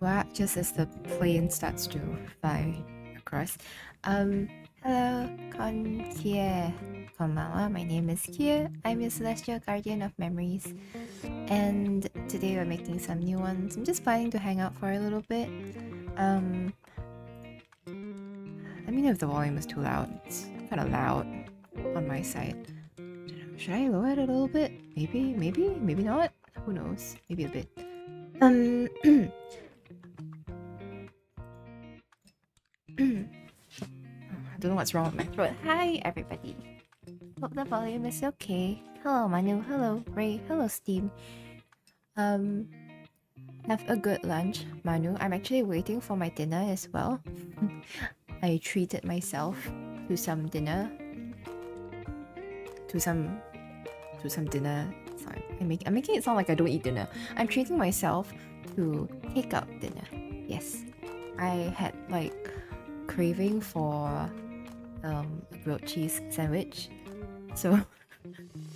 quack just as the plane starts to fly across. Hello, Con Kie. Konbanwa, my name is Kie. I'm your celestial guardian of memories. And today we're making some new ones. I'm just planning to hang out for a little bit. Let me know if the volume is too loud. It's kind of loud on my side. Should I lower it a little bit? Maybe not. Who knows? Maybe a bit. I don't know what's wrong with my throat. Hi, everybody. Hope the volume is okay. Hello, Manu. Hello, Ray. Hello, Steam. Have a good lunch, Manu. I'm actually waiting for my dinner as well. I treated myself to some dinner. To some dinner. Sorry, I'm making it sound like I don't eat dinner. I'm treating myself to take out dinner. Yes, I had like craving for a grilled cheese sandwich. So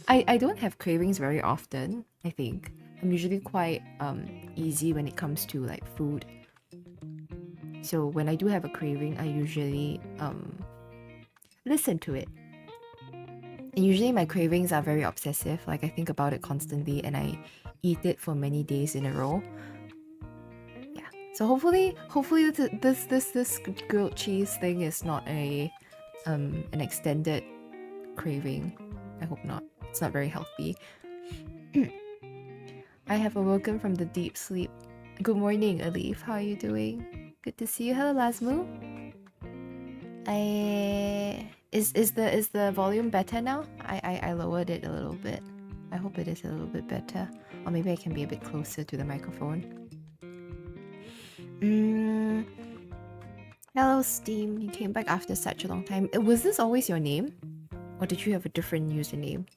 I don't have cravings very often. I think I'm usually quite easy when it comes to like food. So when I do have a craving, I usually listen to it. And usually my cravings are very obsessive. Like I think about it constantly and I eat it for many days in a row. Yeah. So hopefully this grilled cheese thing is not an extended craving. I hope not. It's not very healthy. I have awoken from the deep sleep. Good morning, Alif. How are you doing? Good to see you. Hello, Lasmu. Is the volume better now? I lowered it a little bit. I hope it is a little bit better. Or maybe I can be a bit closer to the microphone. Hello, Steam. You came back after such a long time. Was this always your name? Or did you have a different username?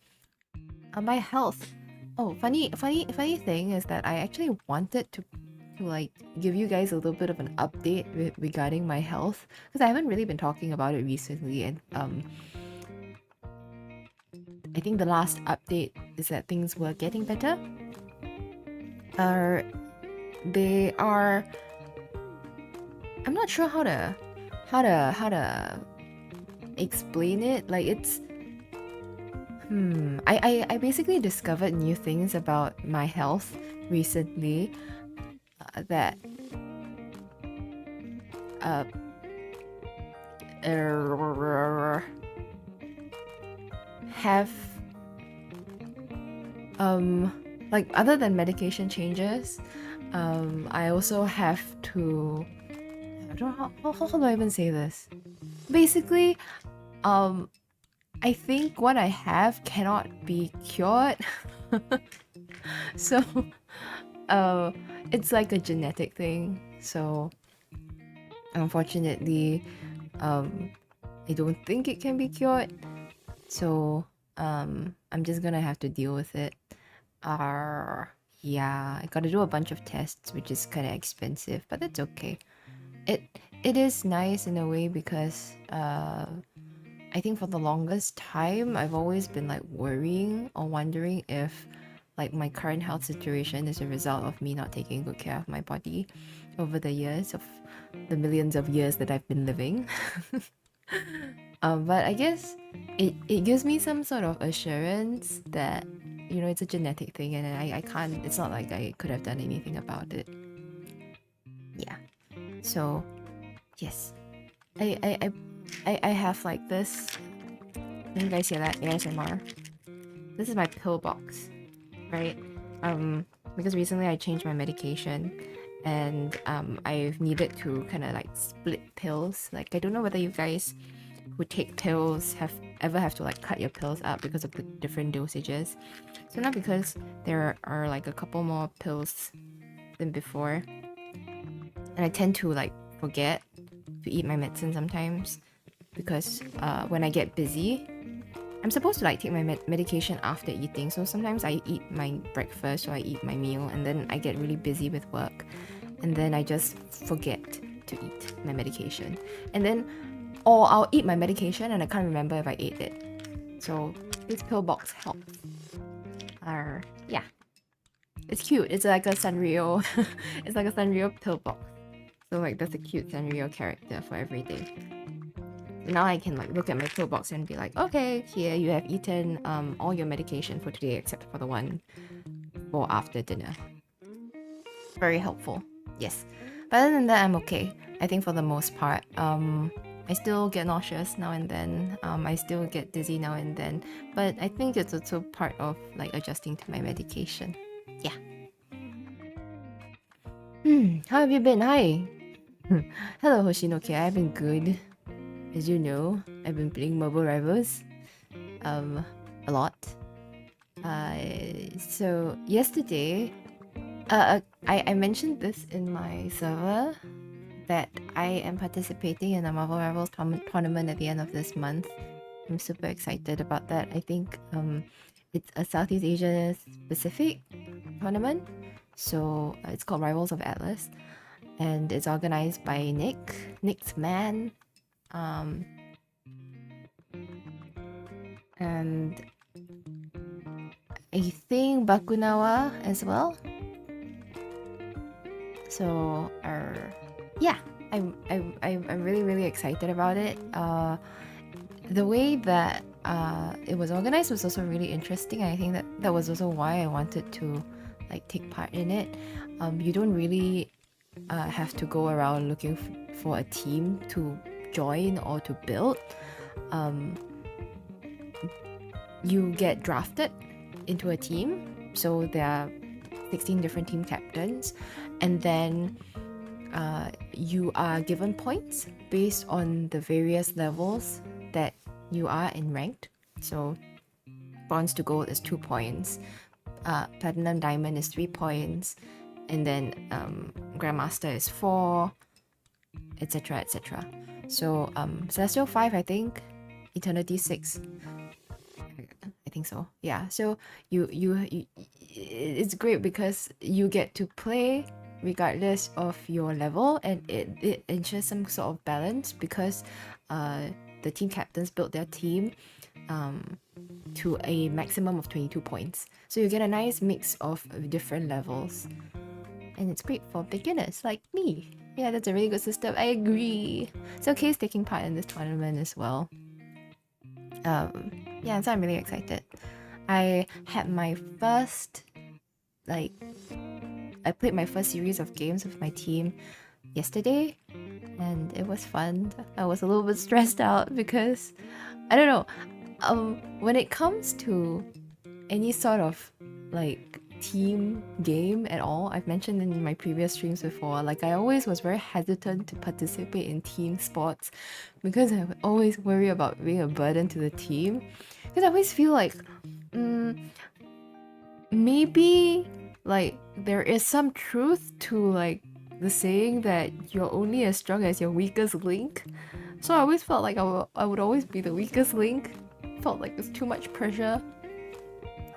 My health. Oh, funny thing is that I actually wanted to like give you guys a little bit of an update regarding my health because I haven't really been talking about it recently, and I think the last update is that things were getting better. They are. I'm not sure how to explain it. Like it's. I basically discovered new things about my health recently that have like other than medication changes, I also have to. I don't know how do I even say this. Basically, I think what I have cannot be cured. So it's like a genetic thing. So unfortunately, I don't think it can be cured. So I'm just gonna have to deal with it. Yeah, I gotta do a bunch of tests, which is kind of expensive, but that's okay. It is nice in a way because I think for the longest time, I've always been like worrying or wondering if like my current health situation is a result of me not taking good care of my body over the years of the millions of years that I've been living. But I guess it gives me some sort of assurance that, you know, it's a genetic thing and I can't, it's not like I could have done anything about it. Yeah. So, yes. I have like this. Can you guys hear that? ASMR. This is my pill box, right? Because recently I changed my medication, and I've needed to kind of like split pills. Like I don't know whether you guys who take pills ever have to like cut your pills up because of the different dosages. So now because there are like a couple more pills than before, and I tend to like forget to eat my medicine sometimes because when I get busy, I'm supposed to like take my medication after eating. So sometimes I eat my breakfast or I eat my meal and then I get really busy with work and then I just forget to eat my medication. And then, or I'll eat my medication and I can't remember if I ate it. So this pill box helps. Yeah. It's cute. It's like a Sanrio. It's like a Sanrio pillbox. So like there's a cute Sanrio character for every day. Now I can like look at my pillbox and be like, okay, here you have eaten all your medication for today except for the one for after dinner. Very helpful. Yes. But other than that, I'm okay. I think for the most part. I still get nauseous now and then. I still get dizzy now and then. But I think it's also part of like adjusting to my medication. Yeah. How have you been? Hi. Hello, Hoshinoki. I've been good. As you know, I've been playing Mobile Rivals. A lot. So yesterday, I mentioned this in my server that I am participating in a Marvel Rivals tournament at the end of this month. I'm super excited about that. I think it's a Southeast Asia specific tournament. So it's called Rivals of Atlas. And it's organized by Nick's Man. And I think Bakunawa as well. So yeah, I'm really excited about it. The way that it was organized was also really interesting. I think that was also why I wanted to like take part in it. You don't really have to go around looking for a team to join or to build. You get drafted into a team, so there are 16 different team captains, and then you are given points based on the various levels that you are in ranked. So bronze to gold is 2 points, platinum diamond is 3 points, and then grandmaster is 4, etc. So celestial 5, I think, eternity 6, I think so. Yeah, so you it's great because you get to play regardless of your level, and it ensures some sort of balance because the team captains built their team to a maximum of 22 points. So you get a nice mix of different levels. And it's great for beginners like me. Yeah, that's a really good system. I agree. So Kay's taking part in this tournament as well. Yeah, so I'm really excited. I had my first, I played my first series of games with my team yesterday, and it was fun. I was a little bit stressed out because, I don't know, when it comes to any sort of like team game at all, I've mentioned in my previous streams before, like I always was very hesitant to participate in team sports because I would always worry about being a burden to the team, because I always feel like maybe like there is some truth to like the saying that you're only as strong as your weakest link. So I always felt like I would always be the weakest link. Felt like there's too much pressure.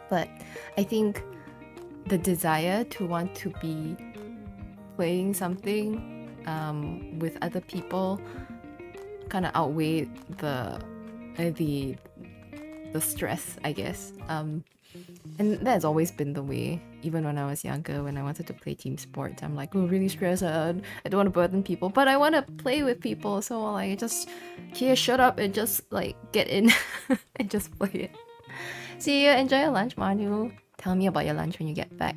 But I think the desire to want to be playing something with other people kind of outweighed the stress, I guess. And that's always been the way. Even when I was younger, when I wanted to play team sports, I'm like, oh, really stressed out. I don't want to burden people, but I want to play with people. So like, just here, shut up and just like get in and just play it. See you. Enjoy your lunch, Manu. Tell me about your lunch when you get back.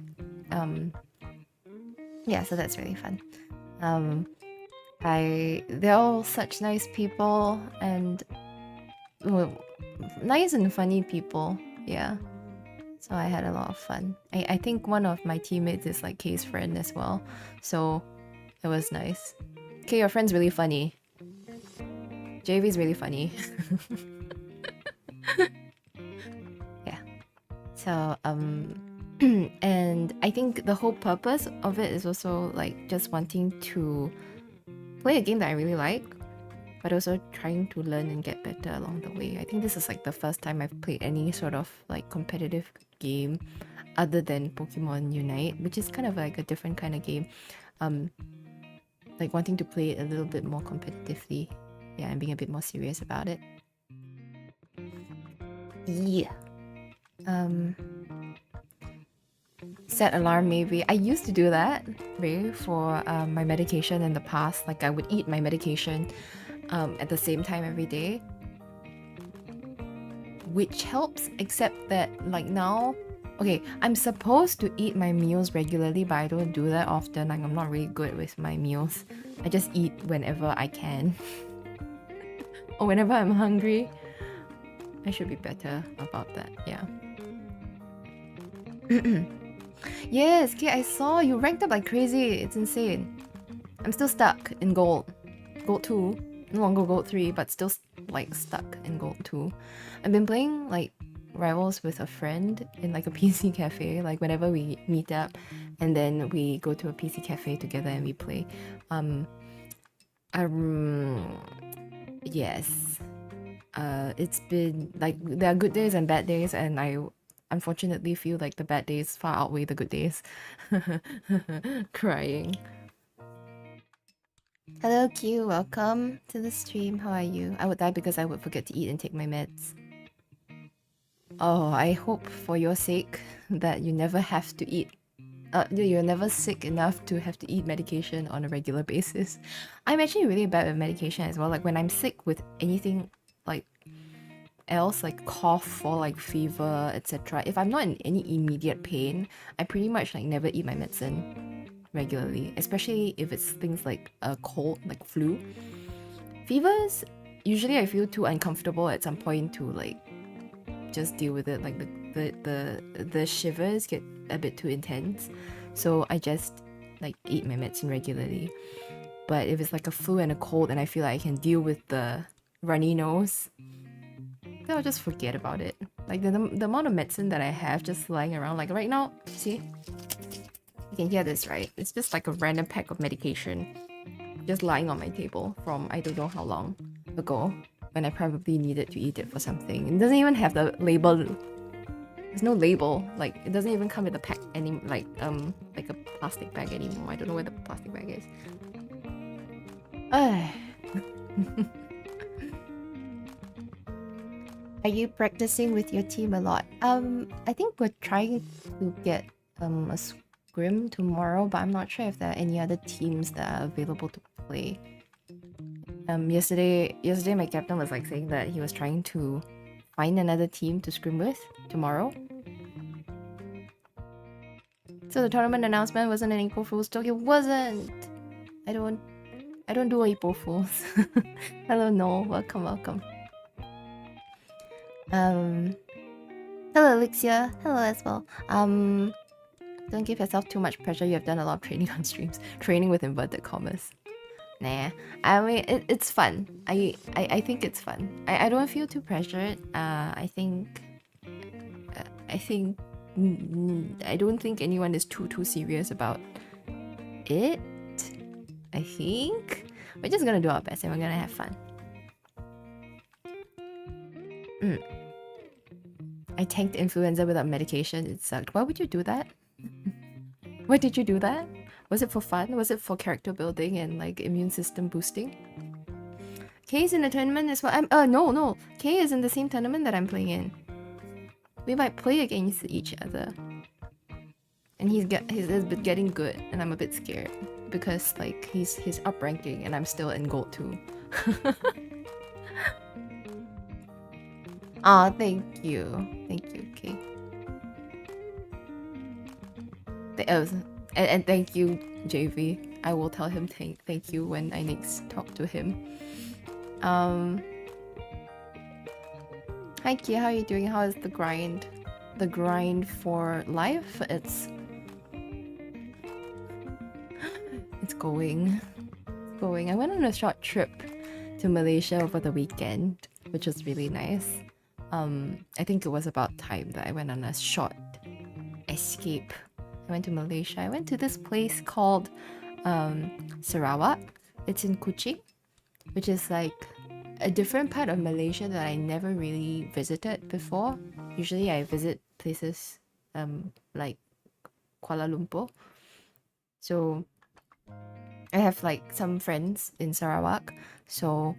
Yeah, so that's really fun. They're all such nice people and nice and funny people. Yeah. So I had a lot of fun. I think one of my teammates is like Kay's friend as well. So it was nice. Kay, your friend's really funny. JV's really funny. Yeah. So and I think the whole purpose of it is also like just wanting to play a game that I really like, but also trying to learn and get better along the way. I think this is like the first time I've played any sort of like competitive game other than Pokemon Unite, which is kind of like a different kind of game. Like wanting to play it a little bit more competitively, yeah, and being a bit more serious about it. Yeah. set alarm maybe. I used to do that, Ray, for my medication in the past. Like I would eat my medication at the same time every day, which helps, except that like now, okay, I'm supposed to eat my meals regularly, but I don't do that often. Like I'm not really good with my meals. I just eat whenever I can or whenever I'm hungry. I should be better about that, yeah. Yes, okay, I saw you ranked up like crazy. It's insane. I'm still stuck in gold. Gold 2. No longer gold 3, but still like stuck in gold 2. I've been playing like Rivals with a friend in like a PC cafe, like whenever we meet up and then we go to a PC cafe together and we play. Yes. It's been like there are good days and bad days, and I unfortunately feel like the bad days far outweigh the good days. Crying. Hello Q, welcome to the stream. How are you? I would die because I would forget to eat and take my meds. Oh, I hope for your sake that you never have to eat. You're never sick enough to have to eat medication on a regular basis. I'm actually really bad with medication as well. Like when I'm sick with anything like else, like cough or like fever, etc. If I'm not in any immediate pain, I pretty much like never eat my medicine regularly, especially if it's things like a cold, like flu. Fevers, usually I feel too uncomfortable at some point to like just deal with it. Like the shivers get a bit too intense, so I just like eat my medicine regularly. But if it's like a flu and a cold and I feel like I can deal with the runny nose, then I'll just forget about it. Like the amount of medicine that I have just lying around, like right now, see? You can hear this, right? It's just like a random pack of medication just lying on my table from I don't know how long ago when I probably needed to eat it for something. It doesn't even have the label. There's no label. Like it doesn't even come with a pack any like a plastic bag anymore. I don't know where the plastic bag is. Are you practicing with your team a lot? I think we're trying to get a scrim tomorrow, but I'm not sure if there are any other teams that are available to play. Yesterday my captain was like saying that he was trying to find another team to scrim with tomorrow. So the tournament announcement wasn't an April Fool's joke. It wasn't. I don't do April Fools. Hello Noel, welcome. Hello Elixir, hello as well. Don't give yourself too much pressure. You have done a lot of training on streams. Training with inverted commas. Nah, I mean it's fun. I think it's fun. I don't feel too pressured. I don't think anyone is too serious about it. I think we're just gonna do our best and we're gonna have fun. I tanked influenza without medication. It sucked. Why would you do that? Why did you do that? Was it for fun? Was it for character building and like immune system boosting? Kay is in the tournament as well. No. Kay is in the same tournament that I'm playing in. We might play against each other. And he's been getting good, and I'm a bit scared because like he's up ranking and I'm still in gold 2. Aw, thank you, Kay. And thank you, JV. I will tell him thank you when I next talk to him. Hi Kia, how are you doing? How is the grind? The grind for life? It's going. I went on a short trip to Malaysia over the weekend, which was really nice. I think it was about time that I went on a short escape. I went to Malaysia. I went to this place called Sarawak. It's in Kuching, which is like a different part of Malaysia that I never really visited before. Usually I visit places like Kuala Lumpur. So I have like some friends in Sarawak, so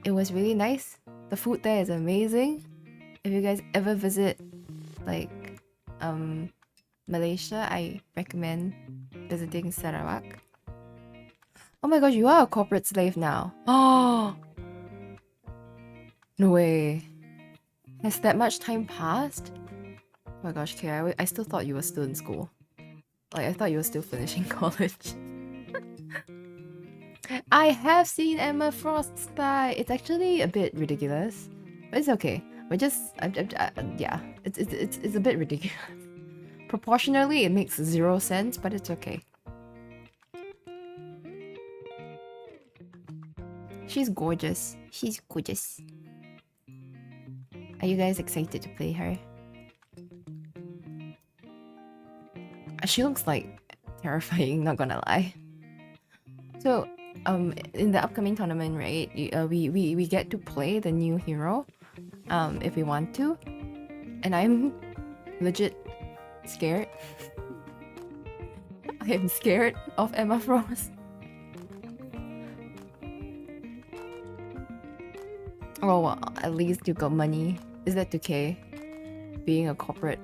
it was really nice. The food there is amazing. If you guys ever visit like Malaysia, I recommend visiting Sarawak. Oh my gosh, you are a corporate slave now. Oh, no way. Has that much time passed? Oh my gosh, Kay, I still thought you were still in school. Like, I thought you were still finishing college. I have seen Emma Frost's thigh. It's actually a bit ridiculous, but it's okay. We're just, yeah, it's a bit ridiculous. Proportionally, it makes 0 sense, but it's okay. She's gorgeous. She's gorgeous. Are you guys excited to play her? She looks like terrifying, not gonna lie. So, in the upcoming tournament, right, we get to play the new hero, if we want to, and I'm legit scared. I am scared of Emma Frost. Oh, well, at least you got money. Is that okay? Being a corporate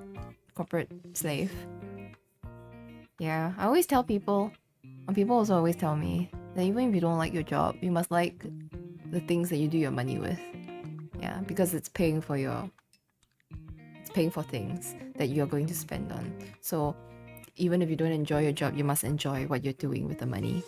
slave. Yeah, I always tell people, and people also always tell me that even if you don't like your job, you must like the things that you do your money with. Yeah, because it's paying for things that you're going to spend on. So even if you don't enjoy your job, you must enjoy what you're doing with the money.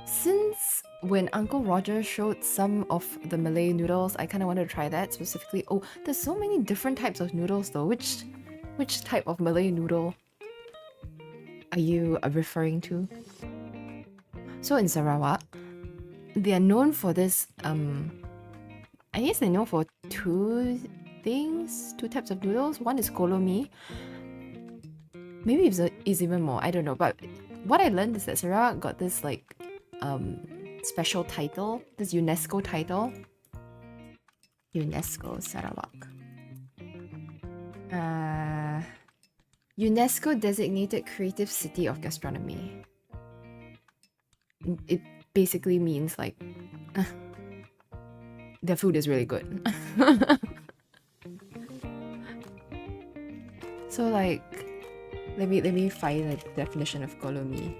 Since when Uncle Roger showed some of the Malay noodles, I kind of wanted to try that specifically. Oh, there's so many different types of noodles though. Which type of Malay noodle are you referring to? So in Sarawak, they are known for this, I guess they're known for two types of noodles. One is kolomi. Maybe it's even more, I don't know. But what I learned is that Sarawak got this like special title, this UNESCO title. UNESCO Sarawak. UNESCO designated creative city of gastronomy. It basically means like their food is really good. So like let me find the definition of kolomi.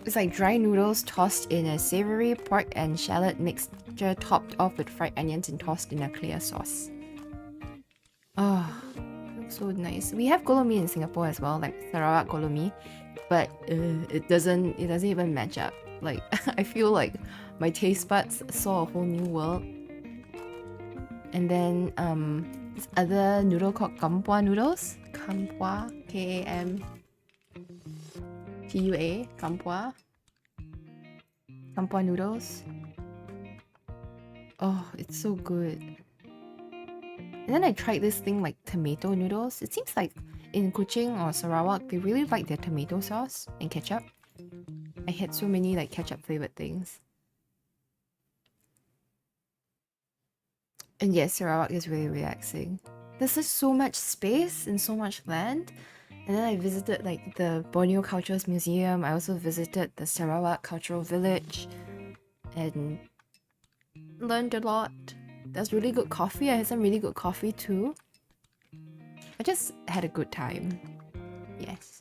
It's like dry noodles tossed in a savory pork and shallot mixture topped off with fried onions and tossed in a clear sauce. Oh, looks so nice. We have kolomi in Singapore as well, like Sarawak kolomi, but it doesn't even match up. Like I feel like my taste buds saw a whole new world. And then this other noodle called kampua noodles. Kampua, K-A-M-P-U-A, kampua. Kampua noodles. Oh, it's so good. And then I tried this thing like tomato noodles. It seems like in Kuching or Sarawak, they really like their tomato sauce and ketchup. I had so many like ketchup flavored things. And yes, Sarawak is really relaxing. There's just so much space and so much land. And then I visited like the Borneo Cultures Museum. I also visited the Sarawak Cultural Village and learned a lot. There's really good coffee. I had some really good coffee too. I just had a good time. Yes.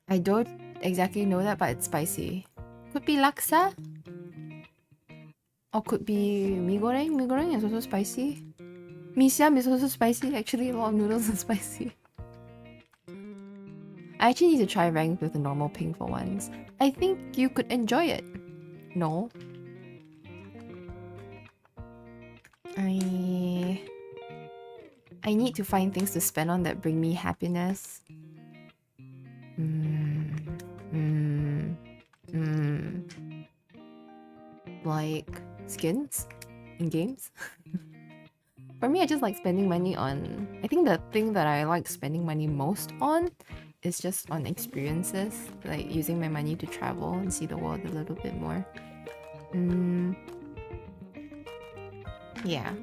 I don't exactly know that, but it's spicy. Could be laksa. Or could be mee goreng. Mee goreng is also spicy. Mee siam is also spicy. Actually, a lot of noodles are spicy. I actually need to try ranked with the normal pink for once. I think you could enjoy it. No. I need to find things to spend on that bring me happiness. Like skins in games. For me, I just like spending money on... I think the thing that I like spending money most on is just on experiences. Like using my money to travel and see the world a little bit more. Yeah.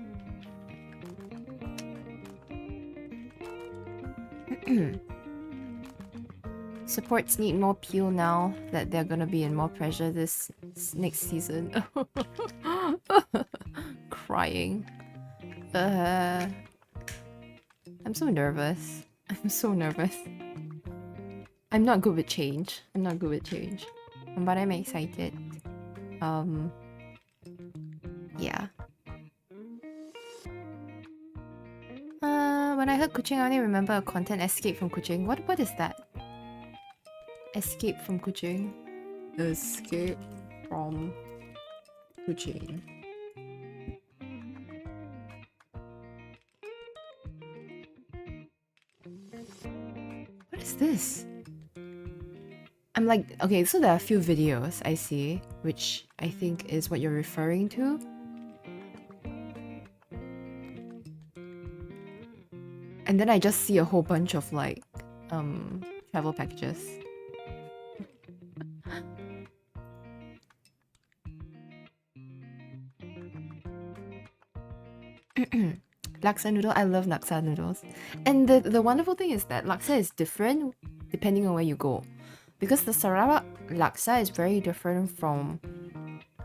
Supports need more peel now that they're gonna be in more pressure this next season. Crying. I'm so nervous. I'm so nervous. I'm not good with change. But I'm excited. Yeah. When I heard Kuching, I only remember a content escape from Kuching. What is that? Escape from Kuching. Escape from Kuching. What is this? I'm like, okay, so there are a few videos I see, which I think is what you're referring to. And then I just see a whole bunch of like, travel packages. Laksa noodle, I love laksa noodles. And the wonderful thing is that laksa is different depending on where you go. Because the Sarawak laksa is very different from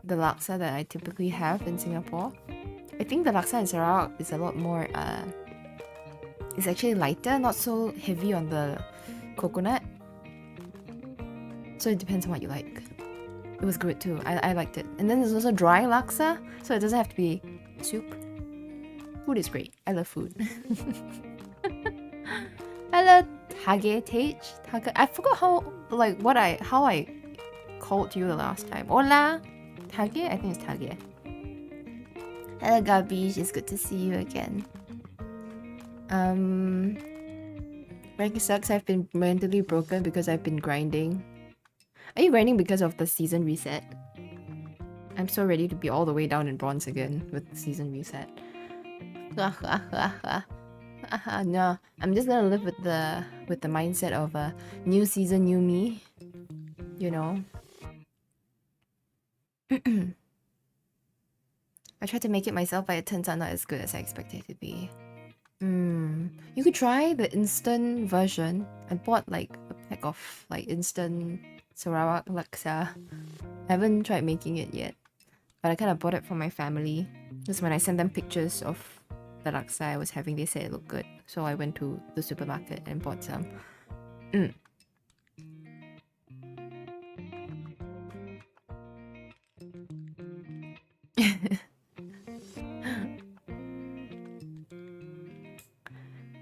the laksa that I typically have in Singapore. I think the laksa in Sarawak is a lot more, it's actually lighter, not so heavy on the coconut. So it depends on what you like. It was good too, I liked it. And then there's also dry laksa, so it doesn't have to be soup. Food is great. I love food. Hello, Tage. I forgot how I called you the last time. Hola, Tage. I think it's Tage. Hello, Gabi. It's good to see you again. Ranking sucks. I've been mentally broken because I've been grinding. Are you grinding because of the season reset? I'm so ready to be all the way down in bronze again with the season reset. No, I'm just gonna live with the mindset of a new season, new me. You know. I tried to make it myself, but it turns out not as good as I expected it to be. You could try the instant version. I bought like a pack of like instant Sarawak laksa. I haven't tried making it yet, but I kind of bought it for my family. Just when I sent them pictures of the laksa I was having, they said it looked good. So I went to the supermarket and bought some.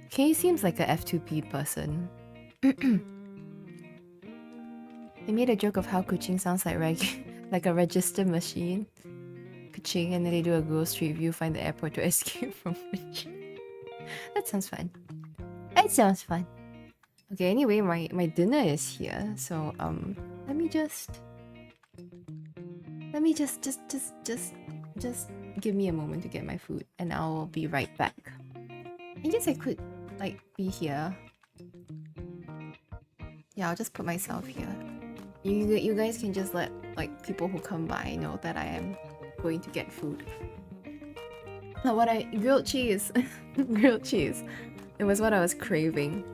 Kay seems like a F2P person. They made a joke of how Kuching sounds like like a register machine. Kuching, and then they do a Google Street View, find the airport to escape from Kuching. That sounds fun. It sounds fun. Okay, anyway, my dinner is here, so let me just give me a moment to get my food, and I'll be right back. I guess I could like be here. Yeah, I'll just put myself here. You guys can just let like people who come by know that I am going to get food. Grilled cheese. Grilled cheese. It was what I was craving.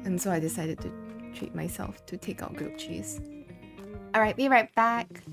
And so I decided to treat myself to take out grilled cheese. Alright, be right back.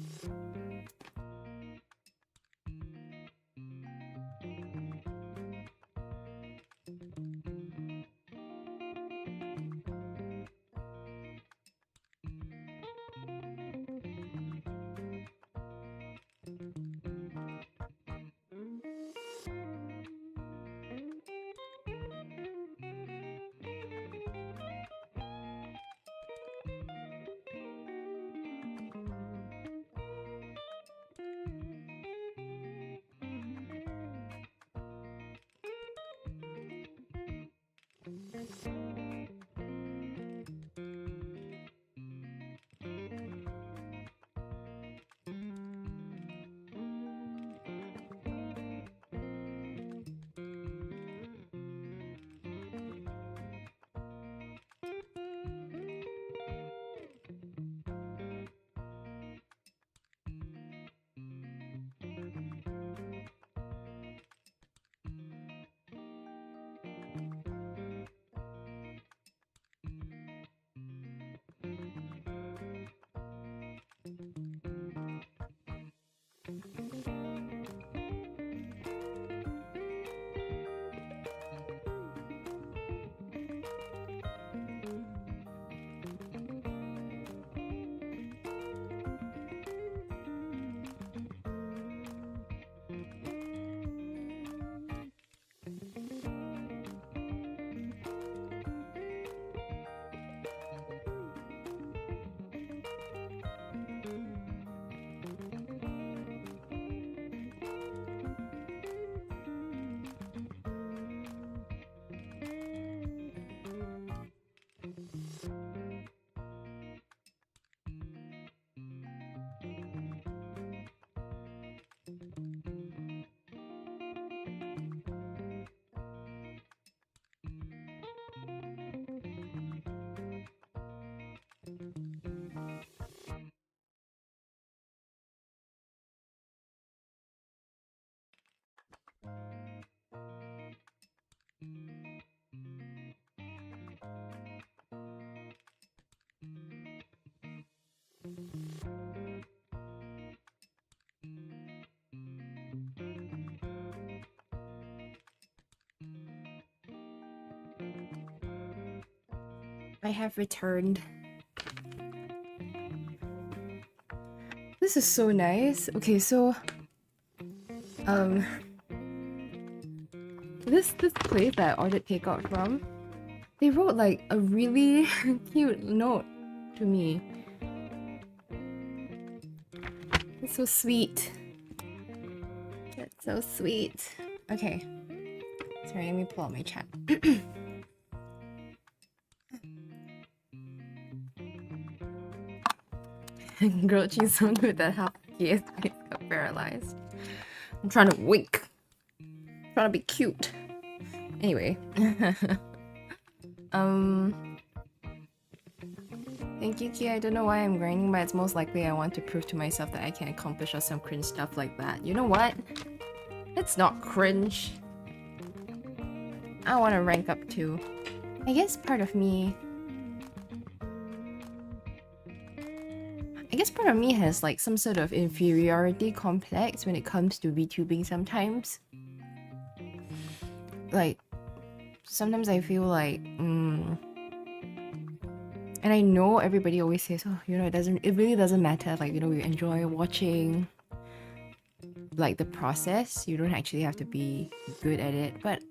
I have returned. This is so nice. Okay, so this place that I ordered takeout from, they wrote like a really cute note to me. It's so sweet. That's so sweet. Okay. Sorry, let me pull out my chat. Grilled cheese so good that half the face got paralyzed. I'm trying to wink. I'm trying to be cute. Anyway. Thank you, Kia. I don't know why I'm grinding, but it's most likely I want to prove to myself that I can accomplish or some cringe stuff like that. You know what? It's not cringe. I want to rank up too. I guess part of me has like some sort of inferiority complex when it comes to VTubing sometimes. Like, sometimes I feel like, and I know everybody always says, oh, you know, it really doesn't matter, like, you know, we enjoy watching, like, the process. You don't actually have to be good at it, but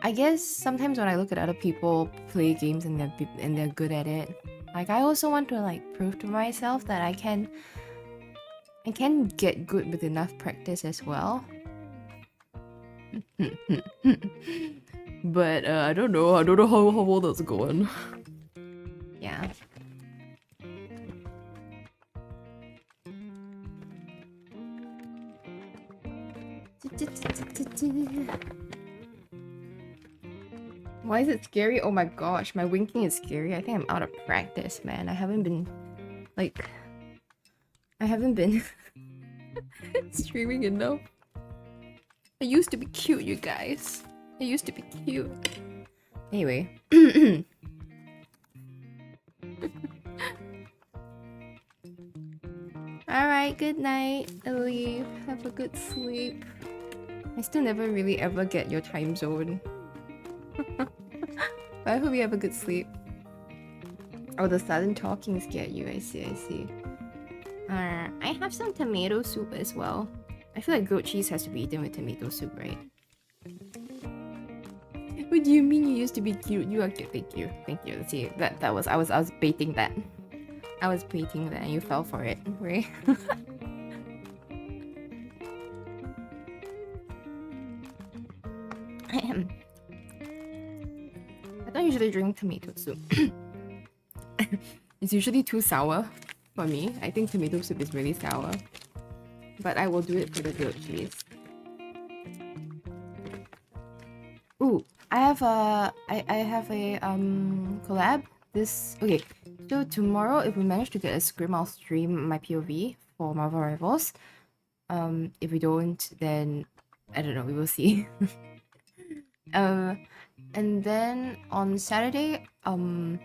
I guess sometimes when I look at other people play games and they're good at it, like, I also want to, like, prove to myself that I can get good with enough practice as well. But I don't know how well that's going. Yeah. Why is it scary? Oh my gosh, my winking is scary. I think I'm out of practice, man. I haven't been streaming enough. I used to be cute, you guys. I used to be cute. Anyway. Alright, good night. I leave. Have a good sleep. I still never really ever get your time zone. But I hope you have a good sleep. Oh, the sudden talking scared you. I see. I have some tomato soup as well. I feel like grilled cheese has to be eaten with tomato soup, right? What do you mean you used to be cute? You are cute. Thank you. See, I was baiting that. I was baiting that and you fell for it, right? I don't usually drink tomato soup. It's usually too sour for me. I think tomato soup is really sour. But I will do it for the grilled cheese. Ooh, I have a collab. Okay. So tomorrow, if we manage to get a scrim, I'll stream my POV for Marvel Rivals. If we don't, then I don't know. We will see. And then on Saturday, I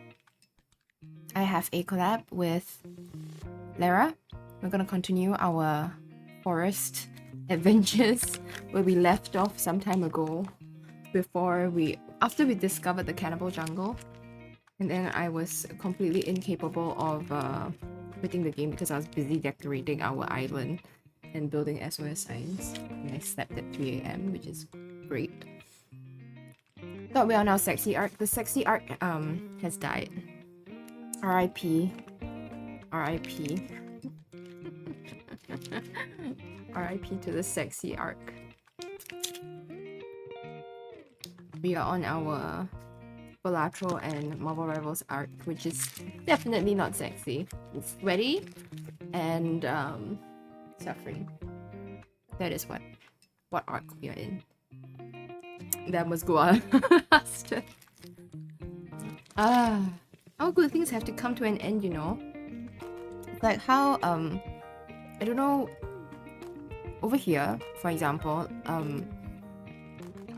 have a collab with Lara. We're gonna continue our forest adventures where we left off some time ago, after we discovered the cannibal jungle, and then I was completely incapable of quitting the game because I was busy decorating our island and building SOS signs, and I slept at 3 AM, which is great. Thought we are now sexy arc. The sexy arc has died. R.I.P. R.I.P. R.I.P. to the sexy arc. We are on our Collateral and Marvel Rivals arc, which is definitely not sexy. It's sweaty and suffering. That is what arc we are in. That must go on faster. All good things have to come to an end, you know. Like how I don't know, over here, for example,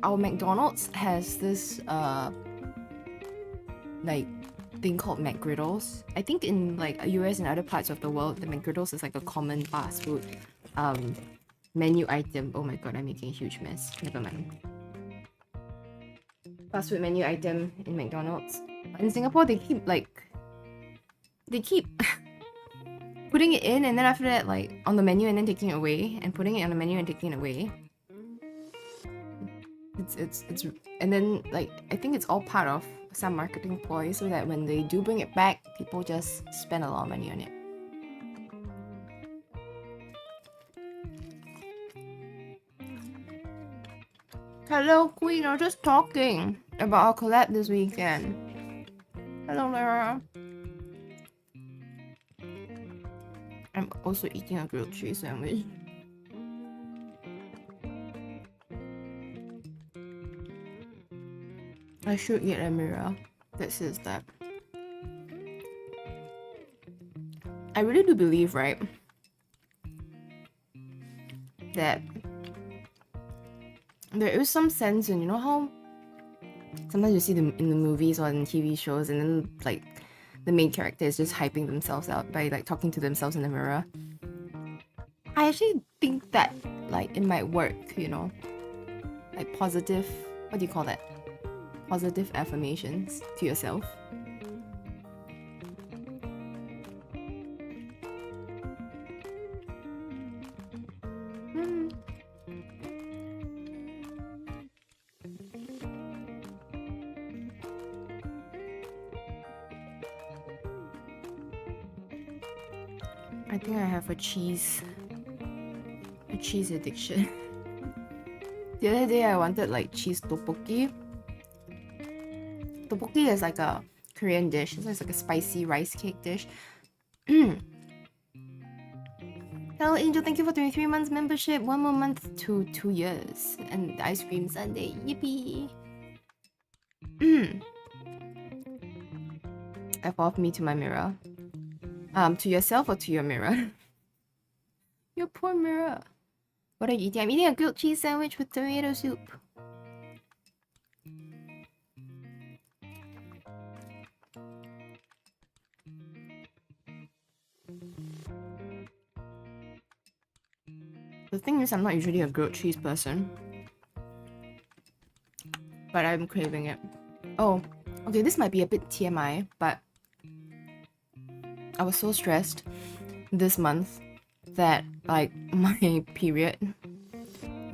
our McDonald's has this like thing called McGriddles. I think in like US and other parts of the world, the McGriddles is like a common fast food menu item. Oh my god, I'm making a huge mess. Never mind. Fast food menu item in McDonald's. In Singapore, they keep putting it in, and then after that, like on the menu, and then taking it away, and putting it on the menu and taking it away. It's and then like I think it's all part of some marketing ploy so that when they do bring it back, people just spend a lot of money on it. Hello, Queen. I'm just talking about our collab this weekend. Hello, Lara. I'm also eating a grilled cheese sandwich. I should get a mirror that says that. I really do believe, right, that there is some sense in, you know how sometimes you see them in the movies or in TV shows, and then like the main character is just hyping themselves out by like talking to themselves in the mirror. I actually think that like it might work, you know, like positive, what do you call that? Positive affirmations to yourself. I think I have a cheese addiction. The other day I wanted like cheese tteokbokki. Tteokbokki is like a Korean dish. It's like a spicy rice cake dish. Hello Angel, thank you for 23 months membership. 1 more month to 2 years. And the ice cream sundae. Yippee! F off me to my mirror. To yourself or to your mirror? Your poor mirror. What are you eating? I'm eating a grilled cheese sandwich with tomato soup. The thing is, I'm not usually a grilled cheese person, but I'm craving it. Oh, okay, this might be a bit TMI, but I was so stressed this month that like my period,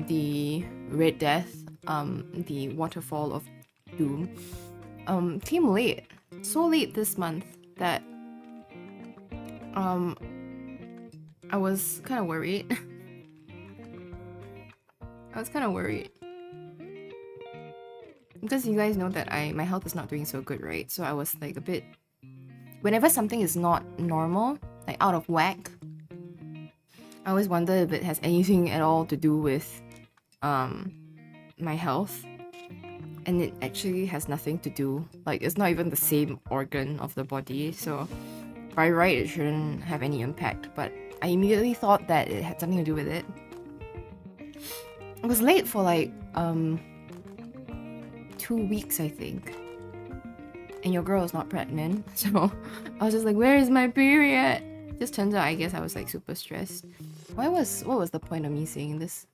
the Red Death, the Waterfall of Doom, came late. So late this month that I was kind of worried. Because you guys know that my health is not doing so good, right? So I was like a bit, whenever something is not normal, like out of whack, I always wonder if it has anything at all to do with my health. And it actually has nothing to do, like it's not even the same organ of the body, so by right it shouldn't have any impact, but I immediately thought that it had something to do with it. I was late for like 2 weeks, I think, and your girl is not pregnant, so I was just like, where is my period? Just turns out I guess I was like super stressed. What was the point of me saying this?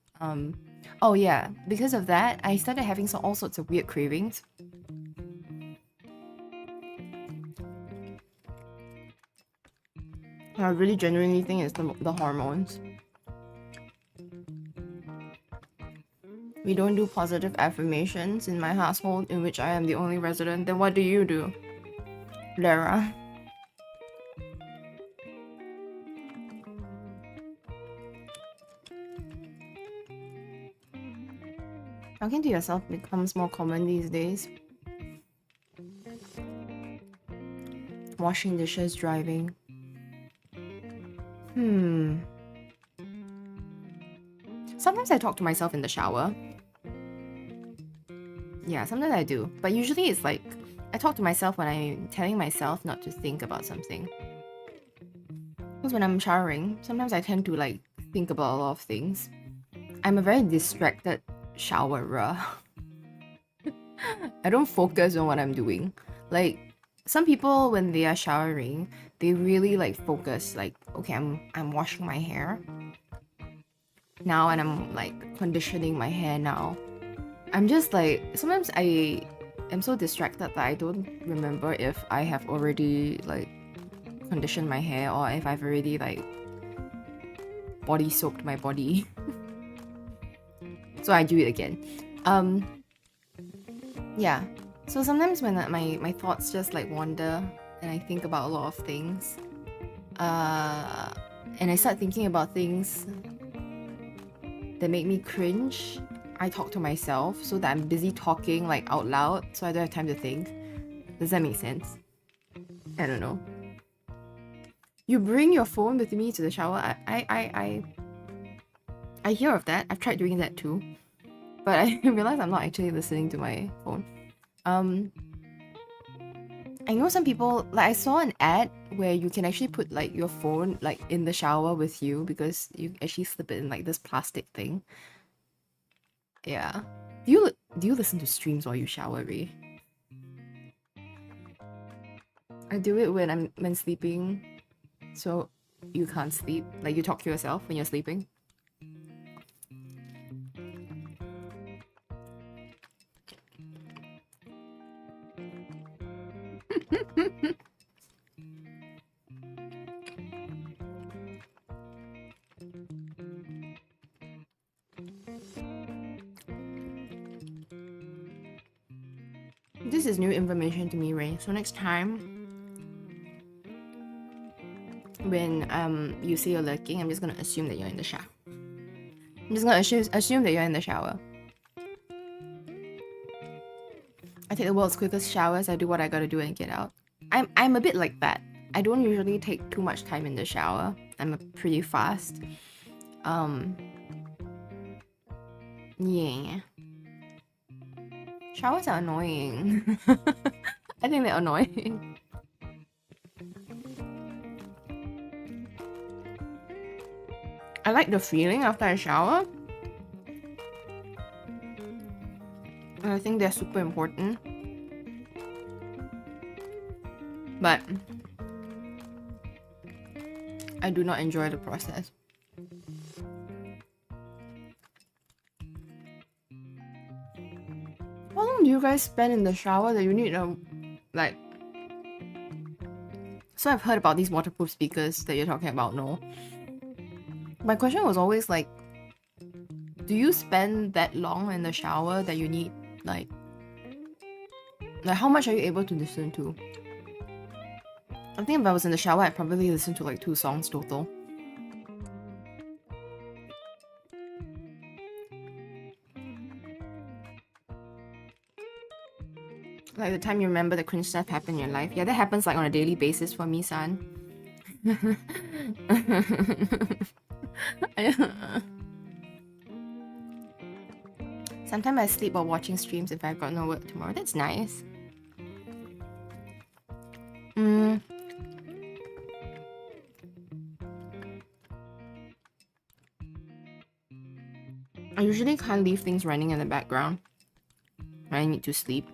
Oh yeah, because of that I started having all sorts of weird cravings. I really genuinely think it's the hormones. We don't do positive affirmations in my household, in which I am the only resident. Then what do you do, Lara? Talking to yourself becomes more common these days. Washing dishes, driving. Sometimes I talk to myself in the shower. Yeah, sometimes I do. But usually it's like, I talk to myself when I'm telling myself not to think about something. Because when I'm showering, sometimes I tend to like think about a lot of things. I'm a very distracted showerer. I don't focus on what I'm doing. Like, some people when they are showering, they really like focus, like, okay, I'm washing my hair now and I'm like conditioning my hair now. I'm just like, sometimes I am so distracted that I don't remember if I have already like conditioned my hair or if I've already like body soaked my body. So I do it again. Yeah. So sometimes when my thoughts just like wander and I think about a lot of things, and I start thinking about things that make me cringe, I talk to myself so that I'm busy talking like out loud so I don't have time to think. Does that make sense? I don't know. You bring your phone with me to the shower? I hear of that. I've tried doing that too. But I realize I'm not actually listening to my phone. I know some people, like I saw an ad where you can actually put like your phone like in the shower with you because you actually slip it in like this plastic thing. Yeah. Do you listen to streams while you shower, Ray? I do it when sleeping, so you can't sleep. Like you talk to yourself when you're sleeping. This is new information to me, Ray. So next time when you say you're lurking, I'm just gonna assume that you're in the shower. I'm just gonna assume that you're in the shower. I take the world's quickest showers. I do what I gotta do and get out. I'm a bit like that. I don't usually take too much time in the shower. I'm pretty fast. Yeah. Showers are annoying. I think they're annoying. I like the feeling after I shower. And I think they're super important. But I do not enjoy the process. How long do you guys spend in the shower that you need like... So I've heard about these waterproof speakers that you're talking about, no? My question was always like, do you spend that long in the shower that you need like how much are you able to listen to? I think if I was in the shower, I'd probably listen to like 2 songs total. Like the time you remember the cringe stuff happened in your life. Yeah, that happens like on a daily basis for me, son. Sometimes I sleep while watching streams if I've got no work tomorrow. That's nice. I usually can't leave things running in the background when I need to sleep.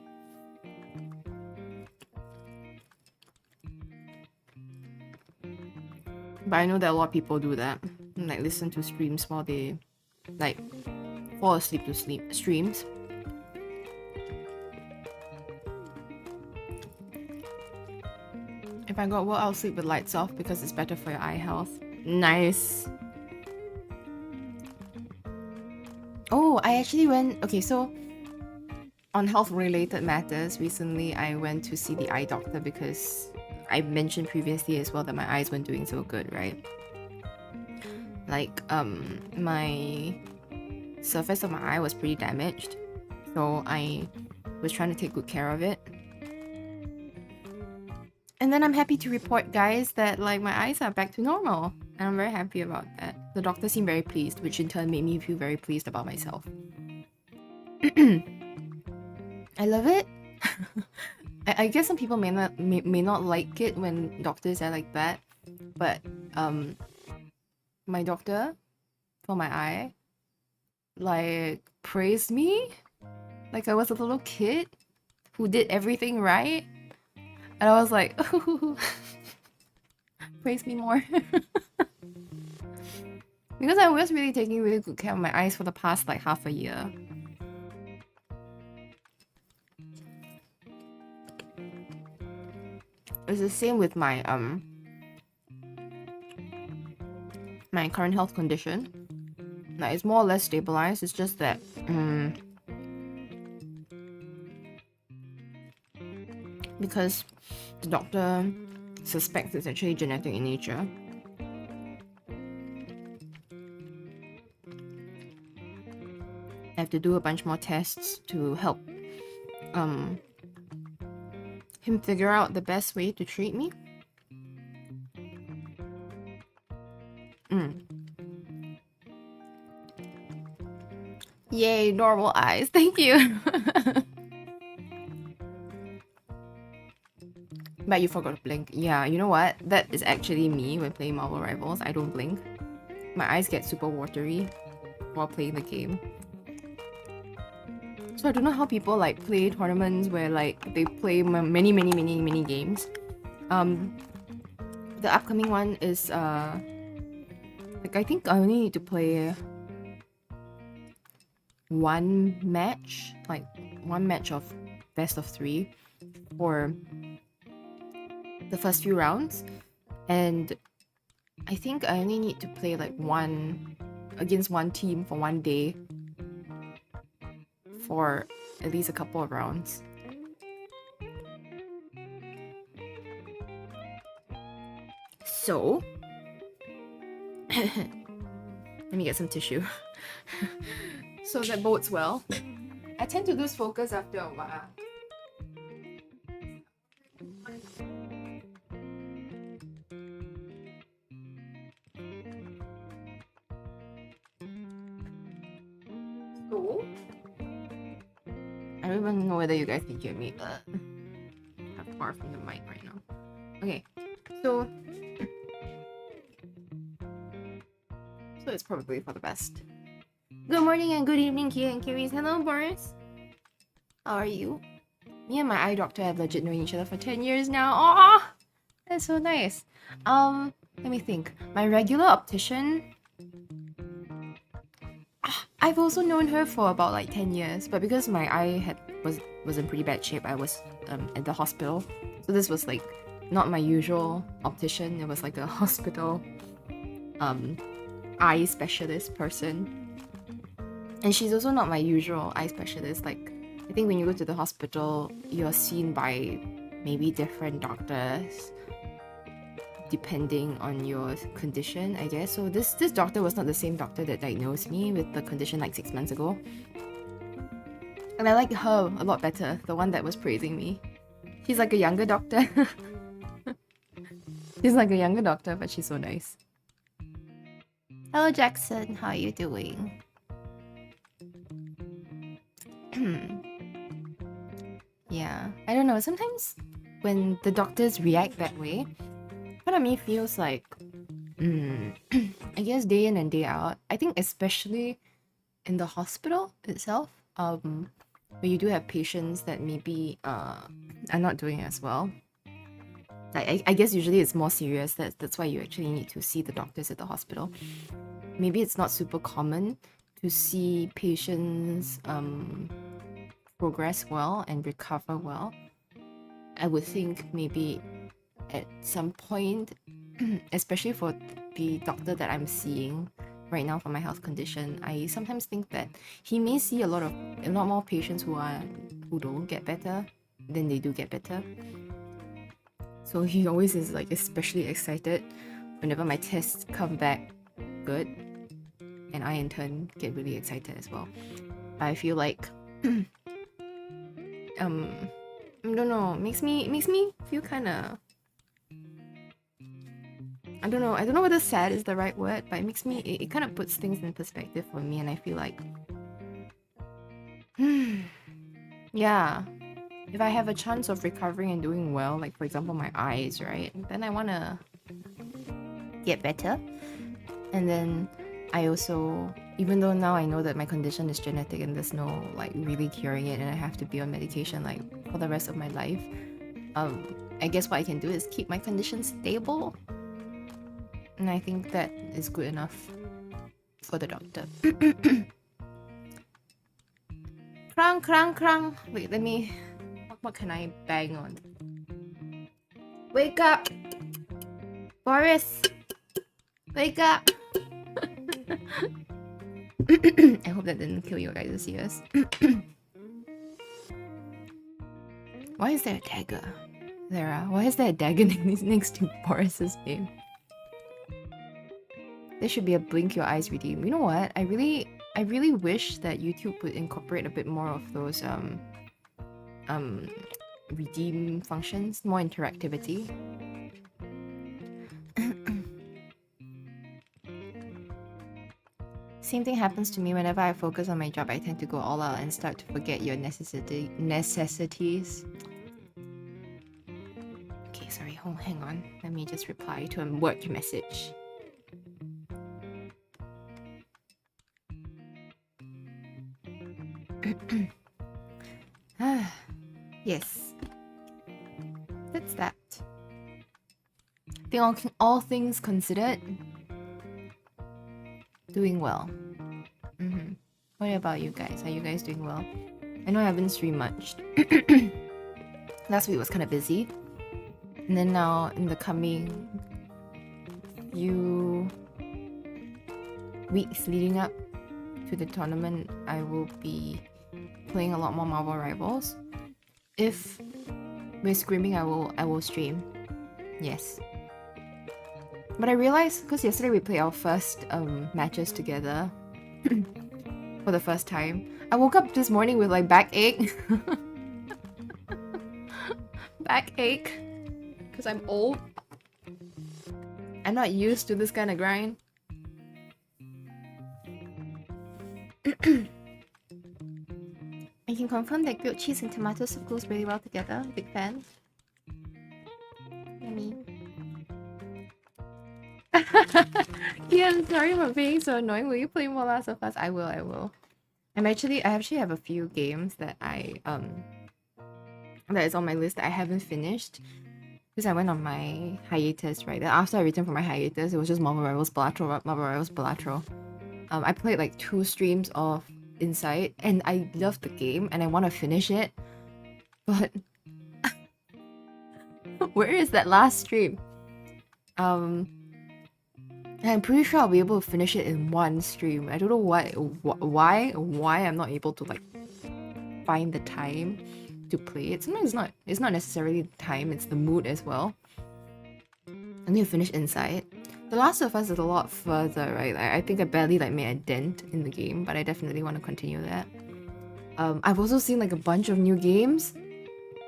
But I know that a lot of people do that. Like listen to streams while they like fall asleep to streams. If I got work, I'll sleep with lights off because it's better for your eye health. Nice. Oh, I actually went... Okay, so on health-related matters, recently I went to see the eye doctor because I mentioned previously as well that my eyes weren't doing so good, right? Like, my surface of my eye was pretty damaged, so I was trying to take good care of it. And then I'm happy to report, guys, that like my eyes are back to normal. And I'm very happy about that. The doctor seemed very pleased, which in turn made me feel very pleased about myself. I love it. I guess some people may not like it when doctors are like that. But my doctor for my eye like praised me like I was a little kid who did everything right. And I was like, ooh, praise me more. Because I was really taking really good care of my eyes for the past like half a year. it's the same with my my current health condition. Like, it's more or less stabilized. It's just that because the doctor suspects it's actually genetic in nature. I have to do a bunch more tests to help him figure out the best way to treat me. Yay, normal eyes. Thank you. But you forgot to blink. Yeah, you know what? That is actually me when playing Marvel Rivals. I don't blink. My eyes get super watery while playing the game. So I don't know how people like play tournaments where like they play many games. The upcoming one is like I think I only need to play one match of best of 3 for the first few rounds, and I think I only need to play like one against one team for one day for at least a couple of rounds. So let me get some tissue. So that bodes well. I tend to lose focus after a while. So I don't even know whether you guys can hear me. I'm far from the mic right now. Okay, so it's probably for the best. Good morning and good evening, Kia and Kiwis. Hello, Boris. How are you? Me and my eye doctor have legit known each other for 10 years now. Aww! That's so nice. Let me think. My regular optician, I've also known her for about like 10 years, but because my eye was in pretty bad shape, I was at the hospital. So this was like not my usual optician. It was like a hospital eye specialist person. And she's also not my usual eye specialist. Like, I think when you go to the hospital, you're seen by maybe different doctors depending on your condition, I guess. So this doctor was not the same doctor that diagnosed me with the condition like 6 months ago. And I like her a lot better, the one that was praising me. She's like a younger doctor. She's like a younger doctor, but she's so nice. Hello, Jackson. How are you doing? Yeah, I don't know. Sometimes when the doctors react that way, part of me feels like, I guess day in and day out. I think especially in the hospital itself, where you do have patients that maybe are not doing as well. I guess usually it's more serious. That's why you actually need to see the doctors at the hospital. Maybe it's not super common to see patients progress well and recover well. I would think maybe at some point, especially for the doctor that I'm seeing right now for my health condition, I sometimes think that he may see a lot more patients who don't get better than they do get better. So he always is like especially excited whenever my tests come back good, and I in turn get really excited as well. I feel like I don't know, makes me feel kind of, I don't know whether sad is the right word, but it kind of puts things in perspective for me, and I feel like yeah, if I have a chance of recovering and doing well, like for example my eyes, right, then I want to get better. And then I also, even though now I know that my condition is genetic and there's no like really curing it and I have to be on medication like for the rest of my life, I guess what I can do is keep my condition stable, and I think that is good enough for the doctor. Krang. Wait, let me, what can I bang on? Wake up! Boris! Wake up! I hope that didn't kill your guys' ears. Why is there a dagger? Lara, why is there a dagger next to Boris's name? There should be a blink your eyes redeem. You know what? I really wish that YouTube would incorporate a bit more of those redeem functions, more interactivity. Same thing happens to me whenever I focus on my job. I tend to go all out and start to forget your necessities. Okay, sorry, hang on. Let me just reply to a work message. Yes. That's that. I think all things considered, doing well. What about you guys? Are you guys doing well? I know I haven't streamed much. Last week was kind of busy. And then now, in the coming few weeks leading up to the tournament, I will be playing a lot more Marvel Rivals. If we're screaming, I will stream. Yes. But I realized, because yesterday we played our first matches together for the first time, I woke up this morning with like backache. Backache. Because I'm old. I'm not used to this kind of grind. I can confirm that grilled cheese and tomato soup goes really well together. Big fan. Yummy. Yeah, I'm sorry for being so annoying. Will you play more Last of Us? I will. I actually have a few games that that is on my list that I haven't finished. Because I went on my hiatus, right? After I returned from my hiatus, it was just Marvel Rivals Balatro. I played like 2 streams of Inside, and I love the game, and I want to finish it. But where is that last stream? I'm pretty sure I'll be able to finish it in 1 stream. I don't know why I'm not able to like find the time to play it. Sometimes it's not necessarily the time, it's the mood as well. I need to finish Inside. The Last of Us is a lot further, right? I think I barely like made a dent in the game, but I definitely want to continue that. I've also seen like a bunch of new games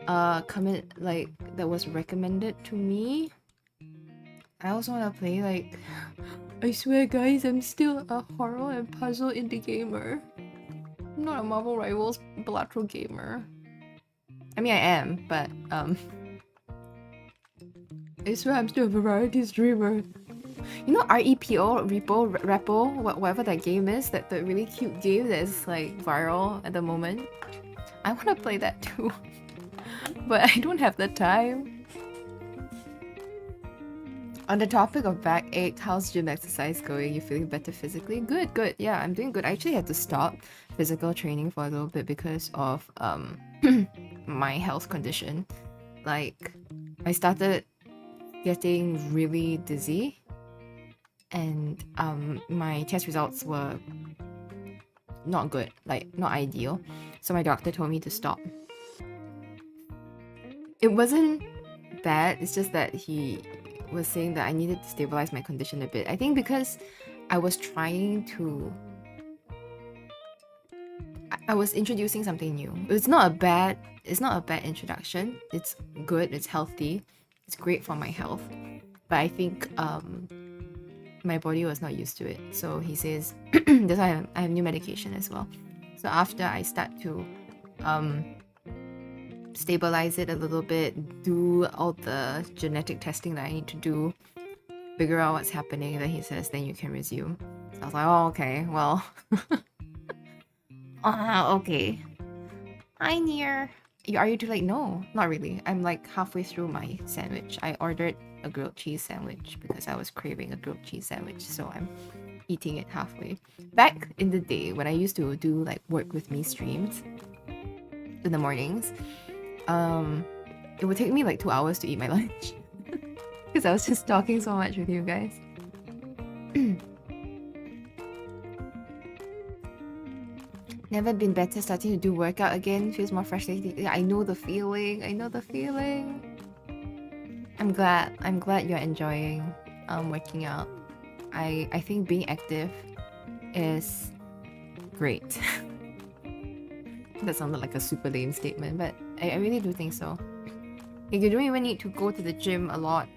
come in, like that was recommended to me. I also want to play like, I swear guys, I'm still a horror and puzzle indie gamer. I'm not a Marvel Rivals Balatro gamer. I mean I am, but I swear I'm still a variety streamer. You know Repo, whatever that game is, that the really cute game that is like viral at the moment. I want to play that too, but I don't have the time. On the topic of backache, how's gym exercise going? You feeling better physically? Good. Yeah, I'm doing good. I actually had to stop physical training for a little bit because of my health condition. Like, I started getting really dizzy, and my test results were not good, like not ideal. So my doctor told me to stop. It wasn't bad, it's just that he was saying that I needed to stabilize my condition a bit. I think because I was trying to... I was introducing something new. It's not a bad introduction. It's good, it's healthy, it's great for my health. But I think my body was not used to it. So he says, that's why I have new medication as well. So after I start to stabilize it a little bit, do all the genetic testing that I need to do, figure out what's happening, then he says, then you can resume. So I was like, oh, okay, well. Okay. Hi, Near. Are you too late? No, not really. I'm like halfway through my sandwich. I ordered a grilled cheese sandwich because I was craving a grilled cheese sandwich, so I'm eating it halfway. Back in the day when I used to do like work with me streams in the mornings, it would take me like 2 hours to eat my lunch. because I was just talking so much with you guys. Never been better. Starting to do workout again feels more frustrating. I know the feeling. I know the feeling. I'm glad you're enjoying working out. I think being active is great. That sounded like a super lame statement, but I really do think so. Like, you don't even need to go to the gym a lot.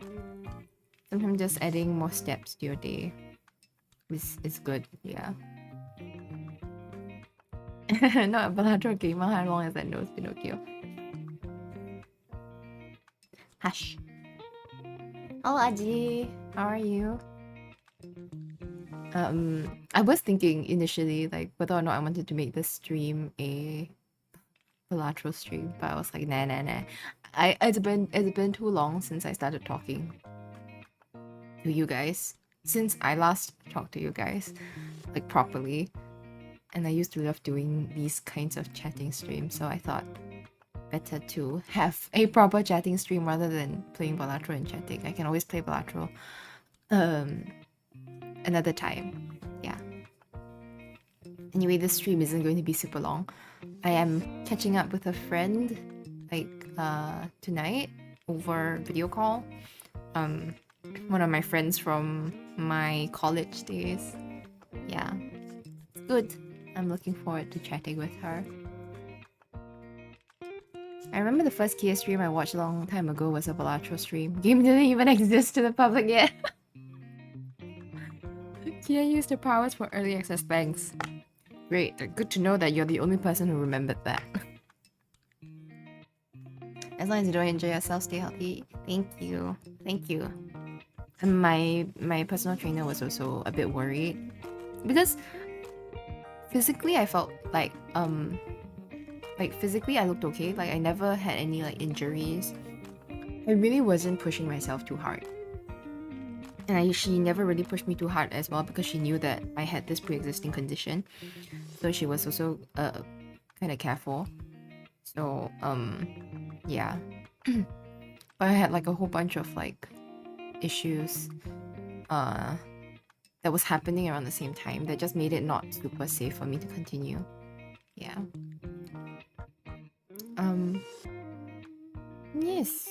Sometimes just adding more steps to your day is good, yeah. Not a Baladro gamer, how long has that nose, Pinocchio? Hush. Oh, Aji, how are you? I was thinking initially like whether or not I wanted to make this stream a bilateral stream, but I was like, nah. It's been too long since I started talking to you guys. Since I last talked to you guys, like properly, and I used to love doing these kinds of chatting streams, so I thought better to have a proper chatting stream rather than playing bilateral and chatting. I can always play bilateral another time. Yeah. Anyway, this stream isn't going to be super long. I am catching up with a friend like tonight over video call. One of my friends from my college days. Yeah. It's good. I'm looking forward to chatting with her. I remember the first Kia stream I watched a long time ago was a bilateral stream. Game didn't even exist to the public yet. Kia used her powers for early access banks. Great, good to know that you're the only person who remembered that. As long as you don't enjoy yourself, stay healthy. Thank you. Thank you. And my personal trainer was also a bit worried. Because physically I felt like physically I looked okay. Like I never had any like injuries. I really wasn't pushing myself too hard. And she never really pushed me too hard as well because she knew that I had this pre-existing condition. So she was also kind of careful. So yeah. But I had like a whole bunch of like issues that was happening around the same time that just made it not super safe for me to continue. Yeah. Yes.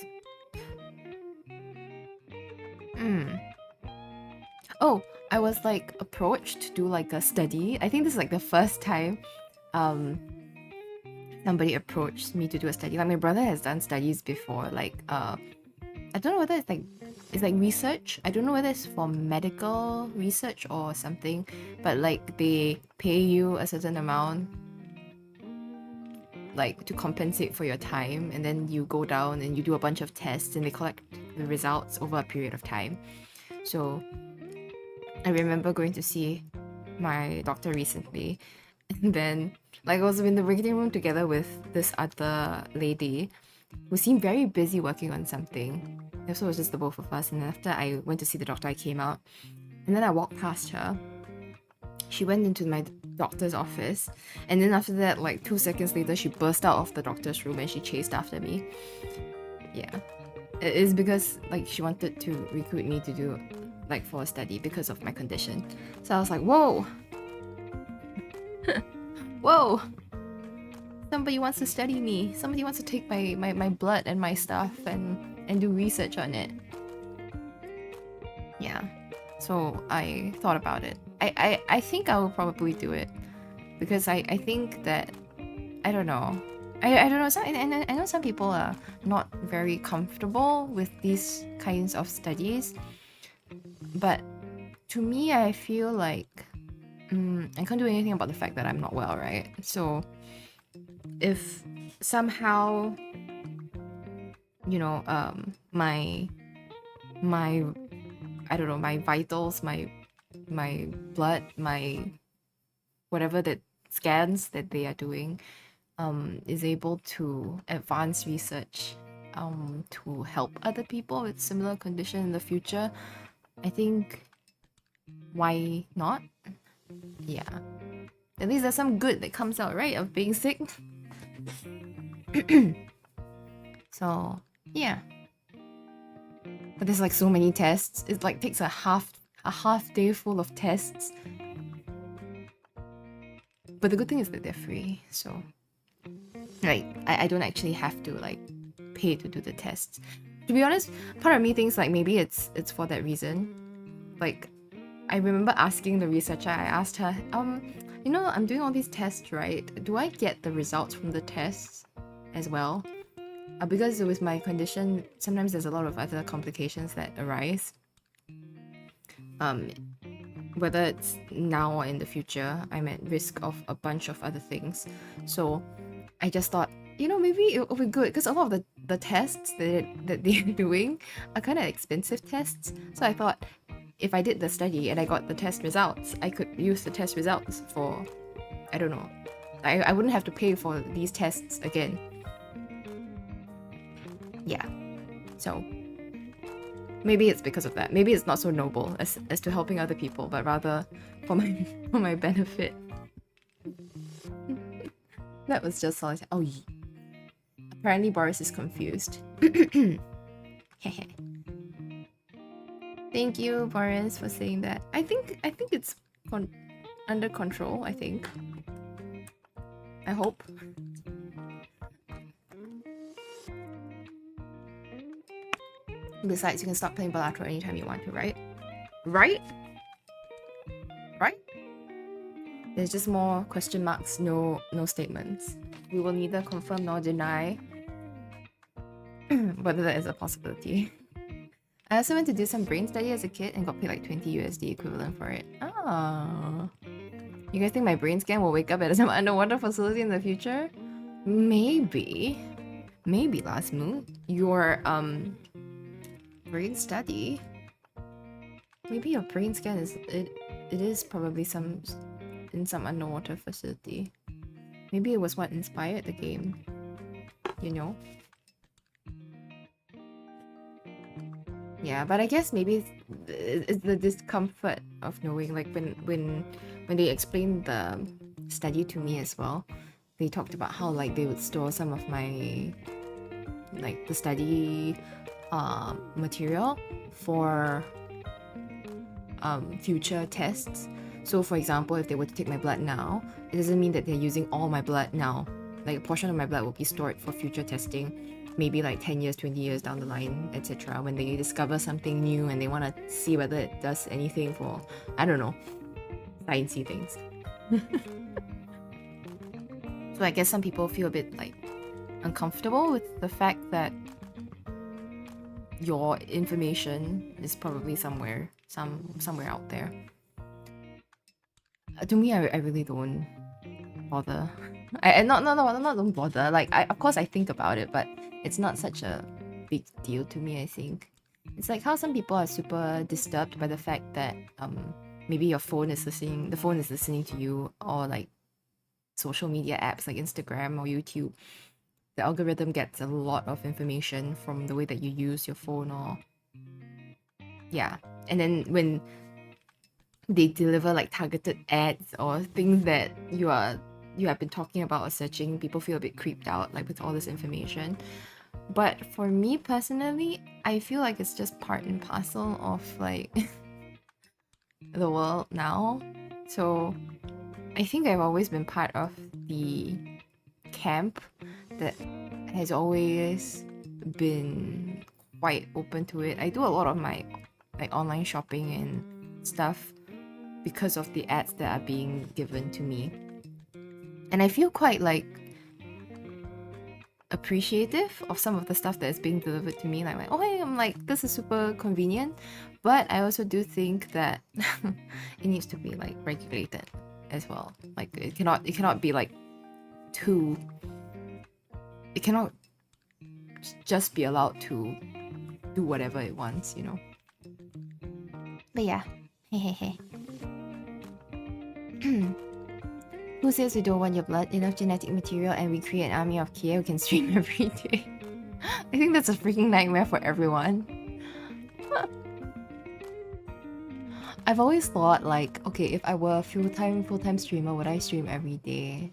Oh, I was like approached to do like a study. I think this is like the first time somebody approached me to do a study. Like my brother has done studies before. Like I don't know whether it's like research. I don't know whether it's for medical research or something, but like they pay you a certain amount like to compensate for your time, and then you go down and you do a bunch of tests and they collect the results over a period of time. So I remember going to see my doctor recently, and then like I was in the waiting room together with this other lady who seemed very busy working on something. So it was just the both of us, and then after I went to see the doctor, I came out, and then I walked past her. She went into my doctor's office, and then after that, like 2 seconds later, she burst out of the doctor's room and she chased after me. Yeah. It's because like she wanted to recruit me to do like for a study because of my condition. So I was like, whoa. Whoa. Somebody wants to study me. Somebody wants to take my blood and my stuff and do research on it. Yeah. So I thought about it. I think I will probably do it. Because I think that I don't know. I don't know. I know some people are not very comfortable with these kinds of studies. But to me, I feel like I can't do anything about the fact that I'm not well, right? So if somehow, you know, my I don't know, my vitals, my blood, my whatever that scans that they are doing is able to advance research to help other people with similar condition in the future, I think why not? Yeah. At least there's some good that comes out, right, of being sick. So, yeah. But there's like so many tests. It like takes a half day full of tests. But the good thing is that they're free, so like I don't actually have to like pay to do the tests. To be honest, part of me thinks like maybe it's for that reason. Like I remember asking the researcher, I asked her, you know, I'm doing all these tests, right? Do I get the results from the tests as well? Because with my condition, sometimes there's a lot of other complications that arise. Whether it's now or in the future, I'm at risk of a bunch of other things. So I just thought, you know, maybe it would be good because a lot of the tests that they're doing are kind of expensive tests. So I thought if I did the study and I got the test results, I could use the test results for, I don't know, I wouldn't have to pay for these tests again. Yeah, so maybe it's because of that. Maybe it's not so noble as to helping other people, but rather for my benefit. That was just all. Oh, apparently Boris is confused. Thank you, Boris, for saying that. I think it's under control. I think. I hope. Besides, you can stop playing bilateral anytime you want to, right? Right? Right? There's just more question marks, no statements. We will neither confirm nor deny whether that is a possibility. I also went to do some brain study as a kid and got paid like 20 USD equivalent for it. Ah. You guys think my brain scan will wake up at some underwater facility in the future? Maybe. Maybe, Last Moon. Your brain study. Maybe your brain scan is it is probably in some underwater facility. Maybe it was what inspired the game. You know? Yeah, but I guess maybe it's the discomfort of knowing, like when they explained the study to me as well, they talked about how like they would store some of my like the study material for future tests. So for example, if they were to take my blood now, it doesn't mean that they're using all my blood now. Like a portion of my blood will be stored for future testing, maybe like 10 years, 20 years down the line, etc. When they discover something new and they want to see whether it does anything for, I don't know, sciencey things. So I guess some people feel a bit like uncomfortable with the fact that your information is probably somewhere out there. To me, I really don't bother. I not don't bother. Like of course I think about it, but it's not such a big deal to me. I think it's like how some people are super disturbed by the fact that maybe the phone is listening to you, or like social media apps like Instagram or YouTube. The algorithm gets a lot of information from the way that you use your phone, or yeah. And then when they deliver like targeted ads or things that you have been talking about or searching, people feel a bit creeped out like with all this information. But for me personally, I feel like it's just part and parcel of like the world now. So I think I've always been part of the camp that has always been quite open to it. I do a lot of my like online shopping and stuff because of the ads that are being given to me. And I feel quite like appreciative of some of the stuff that is being delivered to me. Like oh hey, I'm like, this is super convenient. But I also do think that it needs to be like regulated as well. Like it cannot be like too, it cannot just be allowed to do whatever it wants, you know. But yeah. Who says we don't want your blood? Enough genetic material and we create an army of Kia who can stream every day. I think that's a freaking nightmare for everyone. I've always thought like, okay, if I were a full-time streamer, would I stream every day?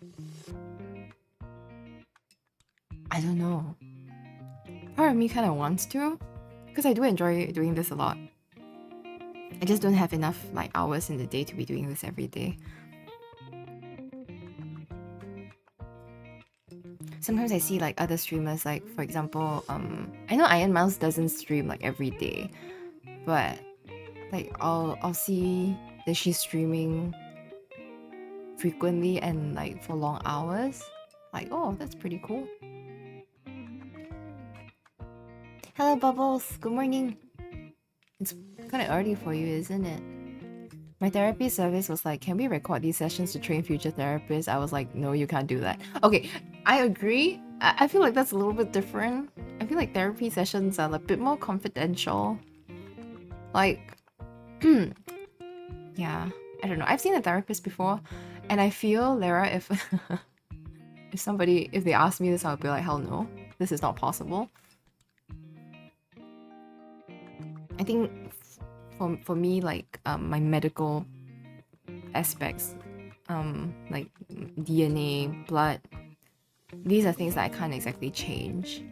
I don't know. Part of me kind of wants to, because I do enjoy doing this a lot. I just don't have enough like hours in the day to be doing this every day. Sometimes I see like other streamers, like for example, I know Iron Mouse doesn't stream like every day, but like I'll see that she's streaming frequently and like for long hours. Like, oh, that's pretty cool. Hello Bubbles, good morning. It's kind of early for you, isn't it? My therapy service was like, can we record these sessions to train future therapists? I was like, no, you can't do that. Okay, I agree. I feel like that's a little bit different. I feel like therapy sessions are a bit more confidential. Like, yeah, I don't know. I've seen a therapist before, and I feel, Lara, if if they ask me this, I'll be like, hell no, this is not possible. I think for me, like my medical aspects, like DNA, blood, these are things that I can't exactly change.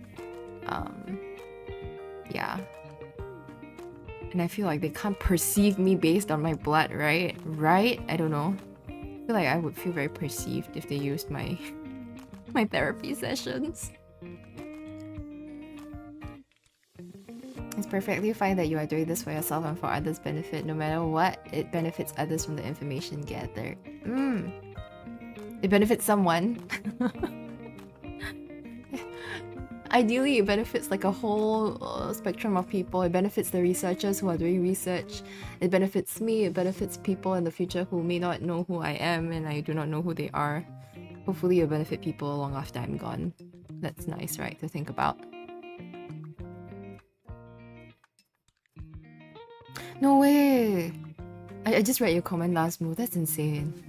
Yeah. And I feel like they can't perceive me based on my blood, right? Right? I don't know. I feel like I would feel very perceived if they used my my therapy sessions. It's perfectly fine that you are doing this for yourself and for others' benefit. No matter what, it benefits others from the information gathered. It benefits someone. Ideally, it benefits like a whole spectrum of people. It benefits the researchers who are doing research. It benefits me. It benefits people in the future who may not know who I am and I do not know who they are. Hopefully, it'll benefit people long after I'm gone. That's nice, right, to think about. No way! I just read your comment last move. That's insane.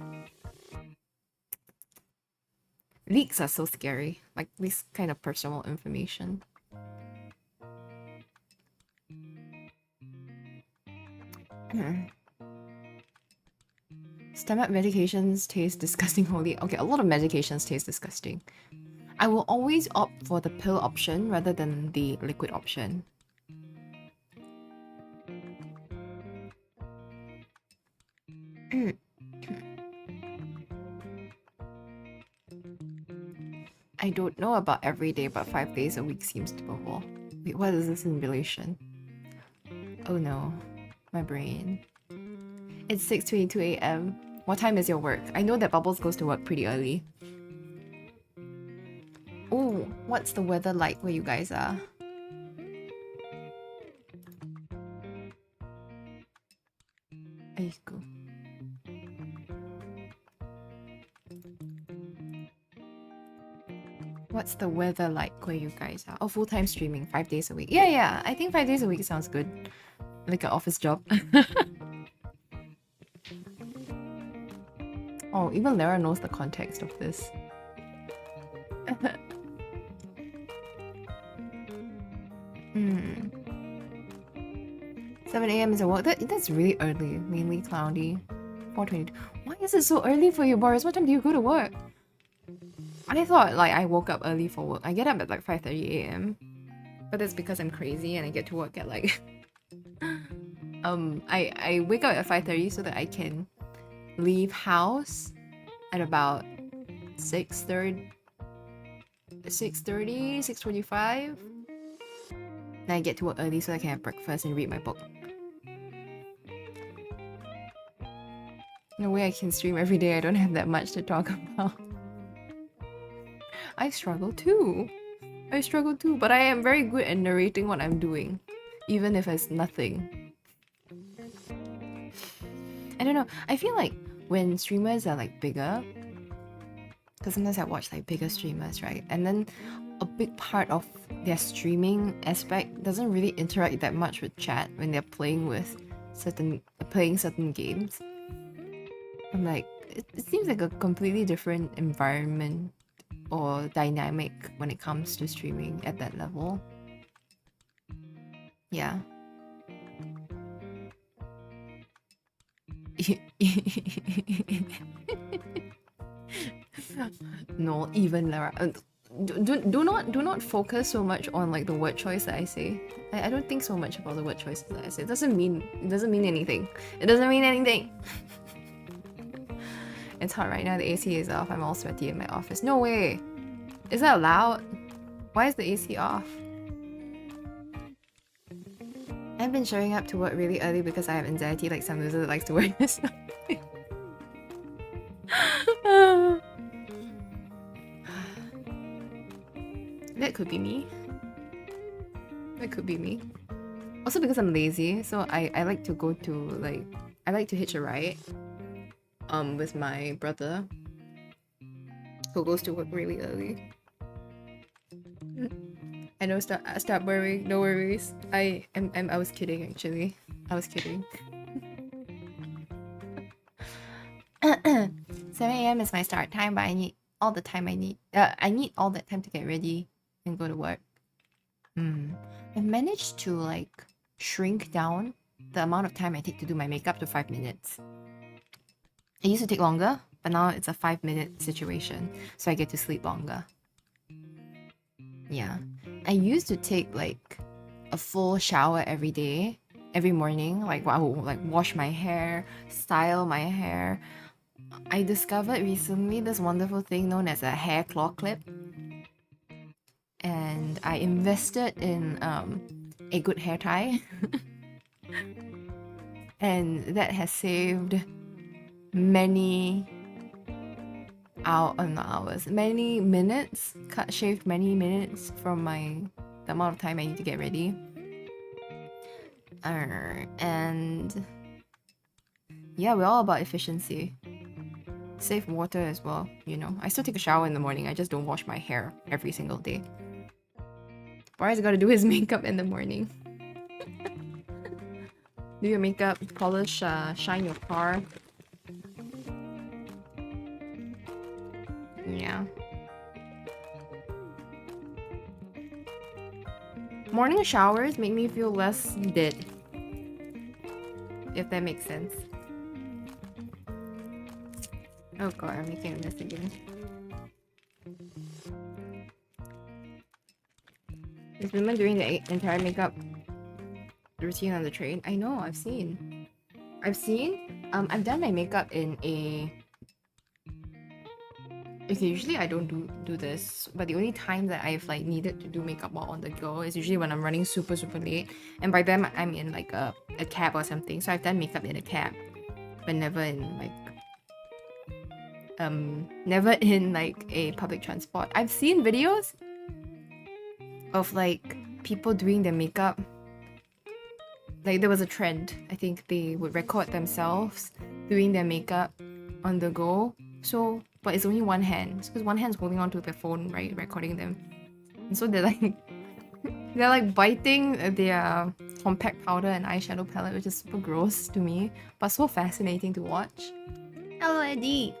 Leaks are so scary. Like this kind of personal information. Stomach medications taste disgusting. Holy. Okay, a lot of medications taste disgusting. I will always opt for the pill option rather than the liquid option. I don't know about every day, but 5 days a week seems doable. Wait, what is this in relation? Oh no, my brain. It's 6:22 a.m. What time is your work? I know that Bubbles goes to work pretty early. Oh, what's the weather like where you guys are? Aiko. What's the weather like where you guys are? Oh, full-time streaming, 5 days a week. Yeah, I think 5 days a week sounds good. Like an office job. Oh, even Lara knows the context of this. 7 a.m. is a walk. That's really early. Mainly cloudy. 4:22. Why is it so early for you, Boris? What time do you go to work? I thought like I woke up early for work. I get up at like 5:30 a.m. But that's because I'm crazy and I get to work at like I wake up at 5:30 so that I can leave house at about 6:30, 6:45. Then I get to work early so I can have breakfast and read my book. No way I can stream every day. I don't have that much to talk about. I struggle too. But I am very good at narrating what I'm doing, even if it's nothing. I don't know. I feel like when streamers are like bigger, because sometimes I watch like bigger streamers, right? And then a big part of their streaming aspect doesn't really interact that much with chat when they're playing certain games. I'm like, it seems like a completely different environment or dynamic when it comes to streaming at that level. Yeah. No, even Lara. do not focus so much on like the word choice that I say. I don't think so much about the word choices that I say. It doesn't mean anything. It doesn't mean anything. It's hot right now. The AC is off. I'm all sweaty in my office. No way. Is that allowed? Why is the AC off? I've been showing up to work really early because I have anxiety like some loser that likes to work this. That could be me. That could be me. Also because I'm lazy, so I like to go to like I like to hitch a ride with my brother who goes to work really early. I know, stop worrying, no worries. I was kidding actually. I was kidding. 7 a.m. is my start time, but I need all the time I need all that time to get ready and go to work. I've managed to like shrink down the amount of time I take to do my makeup to 5 minutes. It used to take longer, but now it's a 5-minute situation, so I get to sleep longer. Yeah. I used to take like a full shower every day, every morning. Like I would like wash my hair, style my hair. I discovered recently this wonderful thing known as a hair claw clip. And I invested in a good hair tie. And that has saved many many minutes, shaved many minutes from the amount of time I need to get ready. And yeah, we're all about efficiency. Save water as well, you know. I still take a shower in the morning, I just don't wash my hair every single day. Boris gotta do his makeup in the morning. Do your makeup, polish, shine your car. Yeah. Morning showers make me feel less dead. If that makes sense. Oh god, I'm making a mess again. There's women doing the entire makeup routine on the train. I know, I've seen. I've done my makeup in a... Okay, usually I don't do this, but the only time that I've like needed to do makeup while on the go is usually when I'm running super late, and by then I'm in like a cab or something. So I've done makeup in a cab, but never in like a public transport. I've seen videos of like people doing their makeup. Like there was a trend. I think they would record themselves doing their makeup on the go. So, but it's only one hand, because one hand's holding onto their phone, right, recording them. And so they're like biting their compact powder and eyeshadow palette, which is super gross to me, but so fascinating to watch. Hello, Eddie.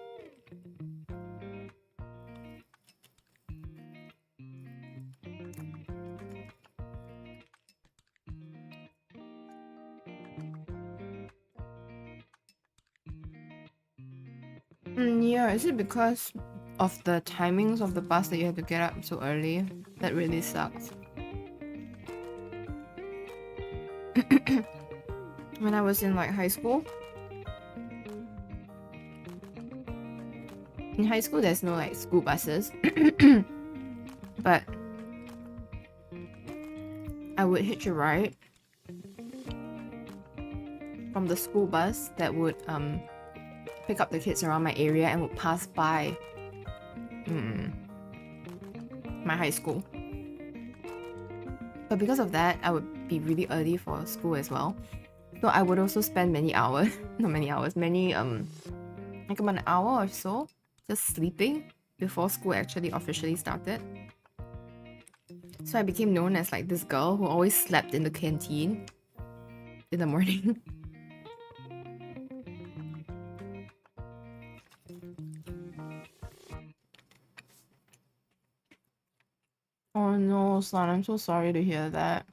Yeah, is it because of the timings of the bus that you have to get up so early? That really sucks. When I was in like high school, in high school there's no like school buses, but I would hitch a ride from the school bus that would pick up the kids around my area and would pass by my high school. But because of that, I would be really early for school as well. So I would also spend many hours, not many hours, like about an hour or so just sleeping before school actually officially started. So I became known as like this girl who always slept in the canteen in the morning. Oh no, son, I'm so sorry to hear that.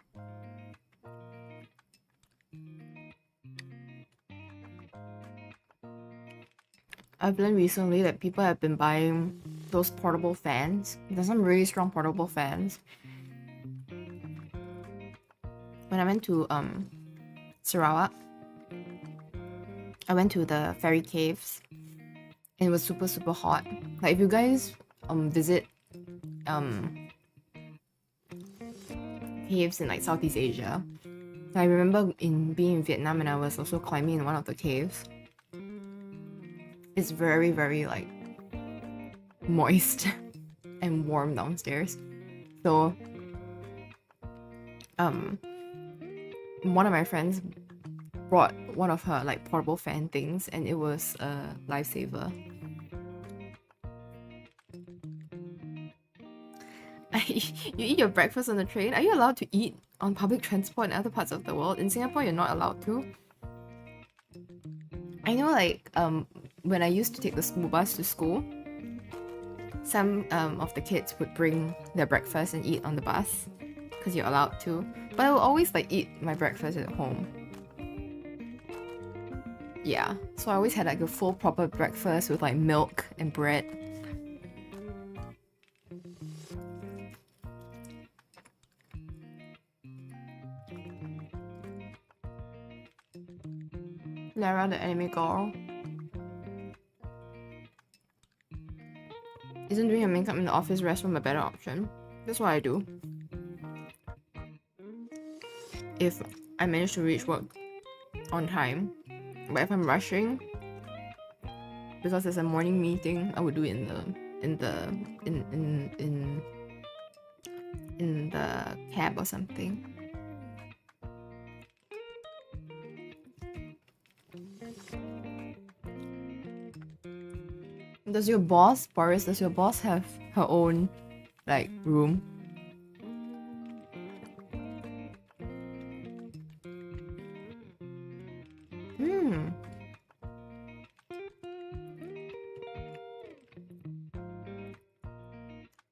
I've learned recently that people have been buying those portable fans. There's some really strong portable fans. When I went to Sarawak, I went to the fairy caves and it was super super hot. Like if you guys visit caves in like Southeast Asia, I remember being in Vietnam and I was also climbing in one of the caves. It's very very like moist and warm downstairs. So one of my friends brought one of her like portable fan things and it was a lifesaver. You eat your breakfast on the train? Are you allowed to eat on public transport in other parts of the world? In Singapore, you're not allowed to. I know like when I used to take the school bus to school, some of the kids would bring their breakfast and eat on the bus because you're allowed to. But I will always like eat my breakfast at home. Yeah, so I always had like a full proper breakfast with like milk and bread. Lara, the anime girl. Isn't doing your makeup in the office restroom a better option? That's what I do. If I manage to reach work on time, but if I'm rushing because there's a morning meeting, I would do it in the cab or something. Does your boss, Boris, does your boss have her own like room?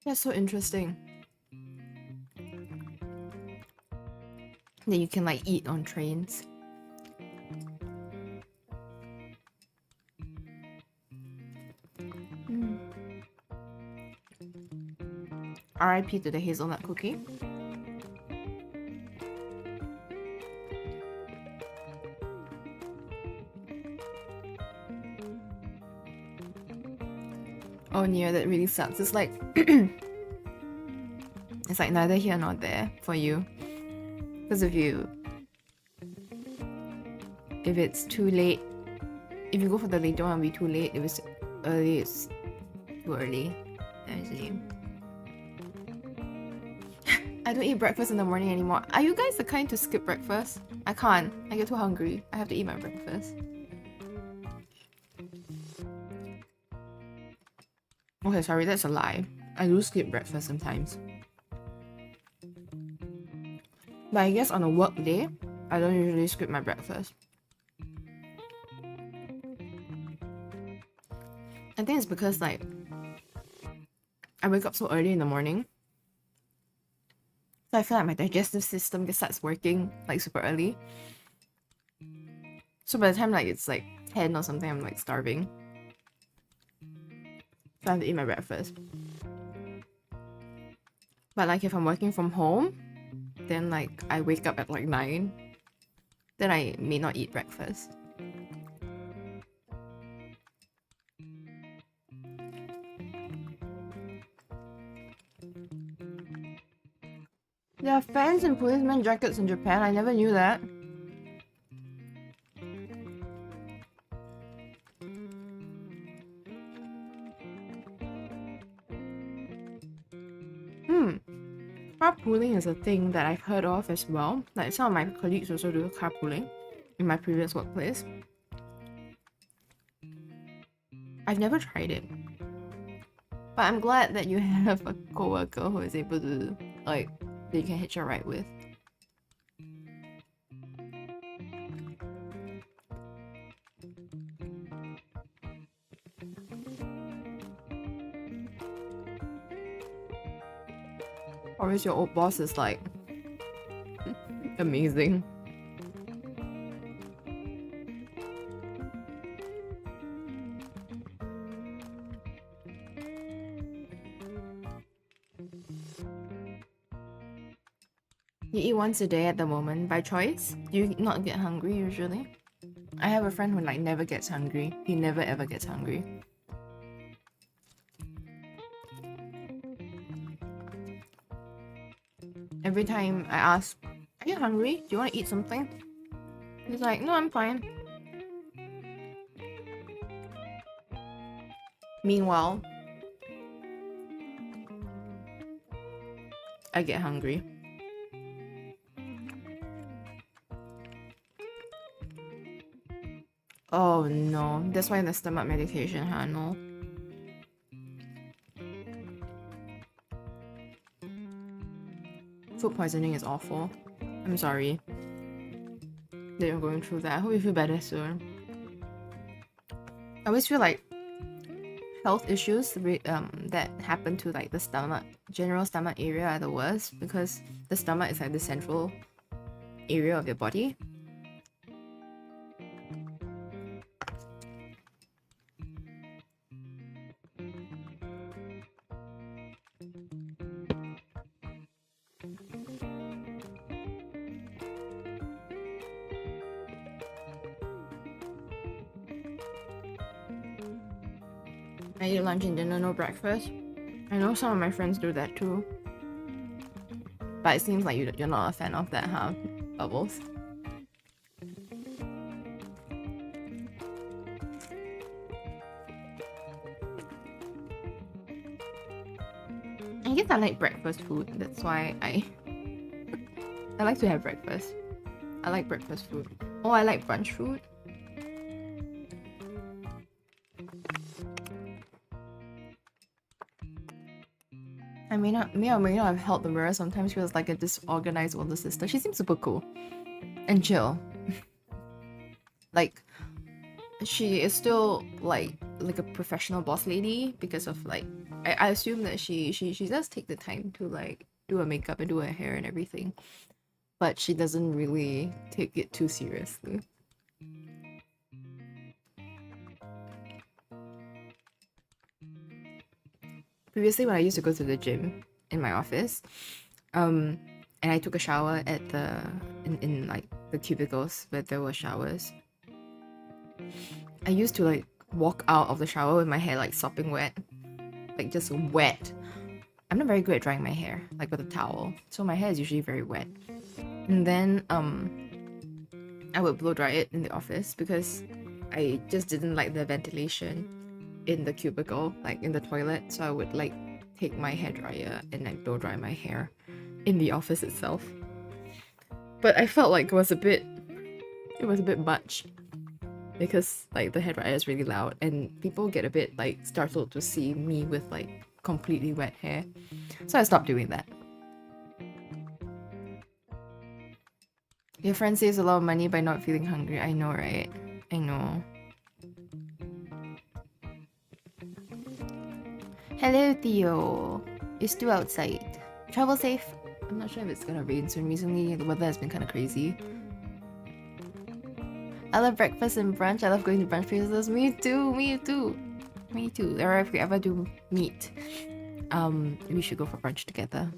That's so interesting. That you can like eat on trains. RIP to the hazelnut cookie. Oh, Nia, that really sucks. It's like it's like neither here nor there for you. Because if it's too late, if you go for the later one, it'll be too late. If it's early, it's too early. I see. I don't eat breakfast in the morning anymore. Are you guys the kind to skip breakfast? I can't. I get too hungry. I have to eat my breakfast. Okay, sorry, that's a lie. I do skip breakfast sometimes. But I guess on a work day, I don't usually skip my breakfast. I think it's because like I wake up so early in the morning. So I feel like my digestive system just starts working like super early. So by the time like it's like 10 or something, I'm like starving. So I have to eat my breakfast. But like if I'm working from home, then like I wake up at like 9, then I may not eat breakfast. There are fans and policeman jackets in Japan. I never knew that. Carpooling is a thing that I've heard of as well. Like some of my colleagues also do carpooling in my previous workplace. I've never tried it. But I'm glad that you have a coworker who is able to like that you can hitch a ride with. Or is your old boss is like amazing. You eat once a day at the moment by choice? Do you not get hungry usually? I have a friend who like never gets hungry. He never ever gets hungry. Every time I ask, are you hungry? Do you want to eat something? He's like, no, I'm fine. Meanwhile, I get hungry. Oh no, that's why the stomach medication, huh? No. Food poisoning is awful. I'm sorry that you're going through that. I hope you feel better soon. I always feel like health issues that happen to like the stomach, general stomach area are the worst because the stomach is like the central area of your body. I eat lunch and dinner, no breakfast. I know some of my friends do that too. But it seems like you're not a fan of that, huh, Bubbles? I guess I like breakfast food. That's why I like to have breakfast. I like breakfast food. Oh, I like brunch food. I may or may not have held the mirror. Sometimes she was like a disorganized older sister. She seems super cool and chill. Like, she is still like a professional boss lady because of like I assume that she does take the time to like do her makeup and do her hair and everything, but she doesn't really take it too seriously. Previously, when I used to go to the gym in my office, and I took a shower at in like the cubicles where there were showers, I used to like walk out of the shower with my hair like sopping wet, like just wet. I'm not very good at drying my hair like with a towel, so my hair is usually very wet. And then I would blow dry it in the office because I just didn't like the ventilation in the cubicle, like in the toilet. So I would like take my hair dryer and like blow dry my hair in the office itself. But I felt like it was a bit much because like the hairdryer is really loud and people get a bit like startled to see me with like completely wet hair. So I stopped doing that. Your friend saves a lot of money by not feeling hungry. I know, right? I know. Hello, Theo. You're still outside. Travel safe. I'm not sure if it's gonna rain soon. Recently, the weather has been kind of crazy. I love breakfast and brunch. I love going to brunch places. Me too. Me too. Me too. Or if we ever do meet, we should go for brunch together.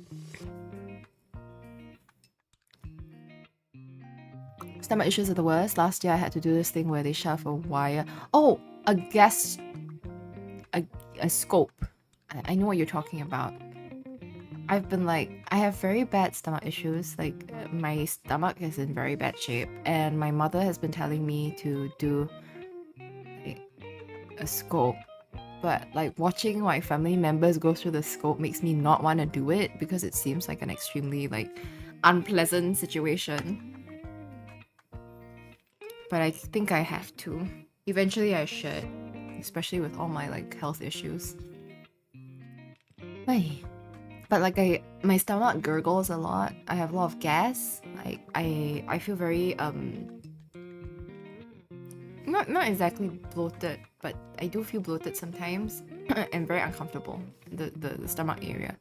Stomach issues are the worst. Last year I had to do this thing where they shove a wire. Oh, a scope. I know what you're talking about. I've been like, I have very bad stomach issues. Like, my stomach is in very bad shape, and my mother has been telling me to do like, a scope. But like watching my family members go through the scope makes me not want to do it because it seems like an extremely like unpleasant situation. But I think I have to. Eventually I should, especially with all my like health issues. Hey. But like my stomach gurgles a lot. I have a lot of gas. Like I feel very not exactly bloated, but I do feel bloated sometimes and very uncomfortable in the stomach area.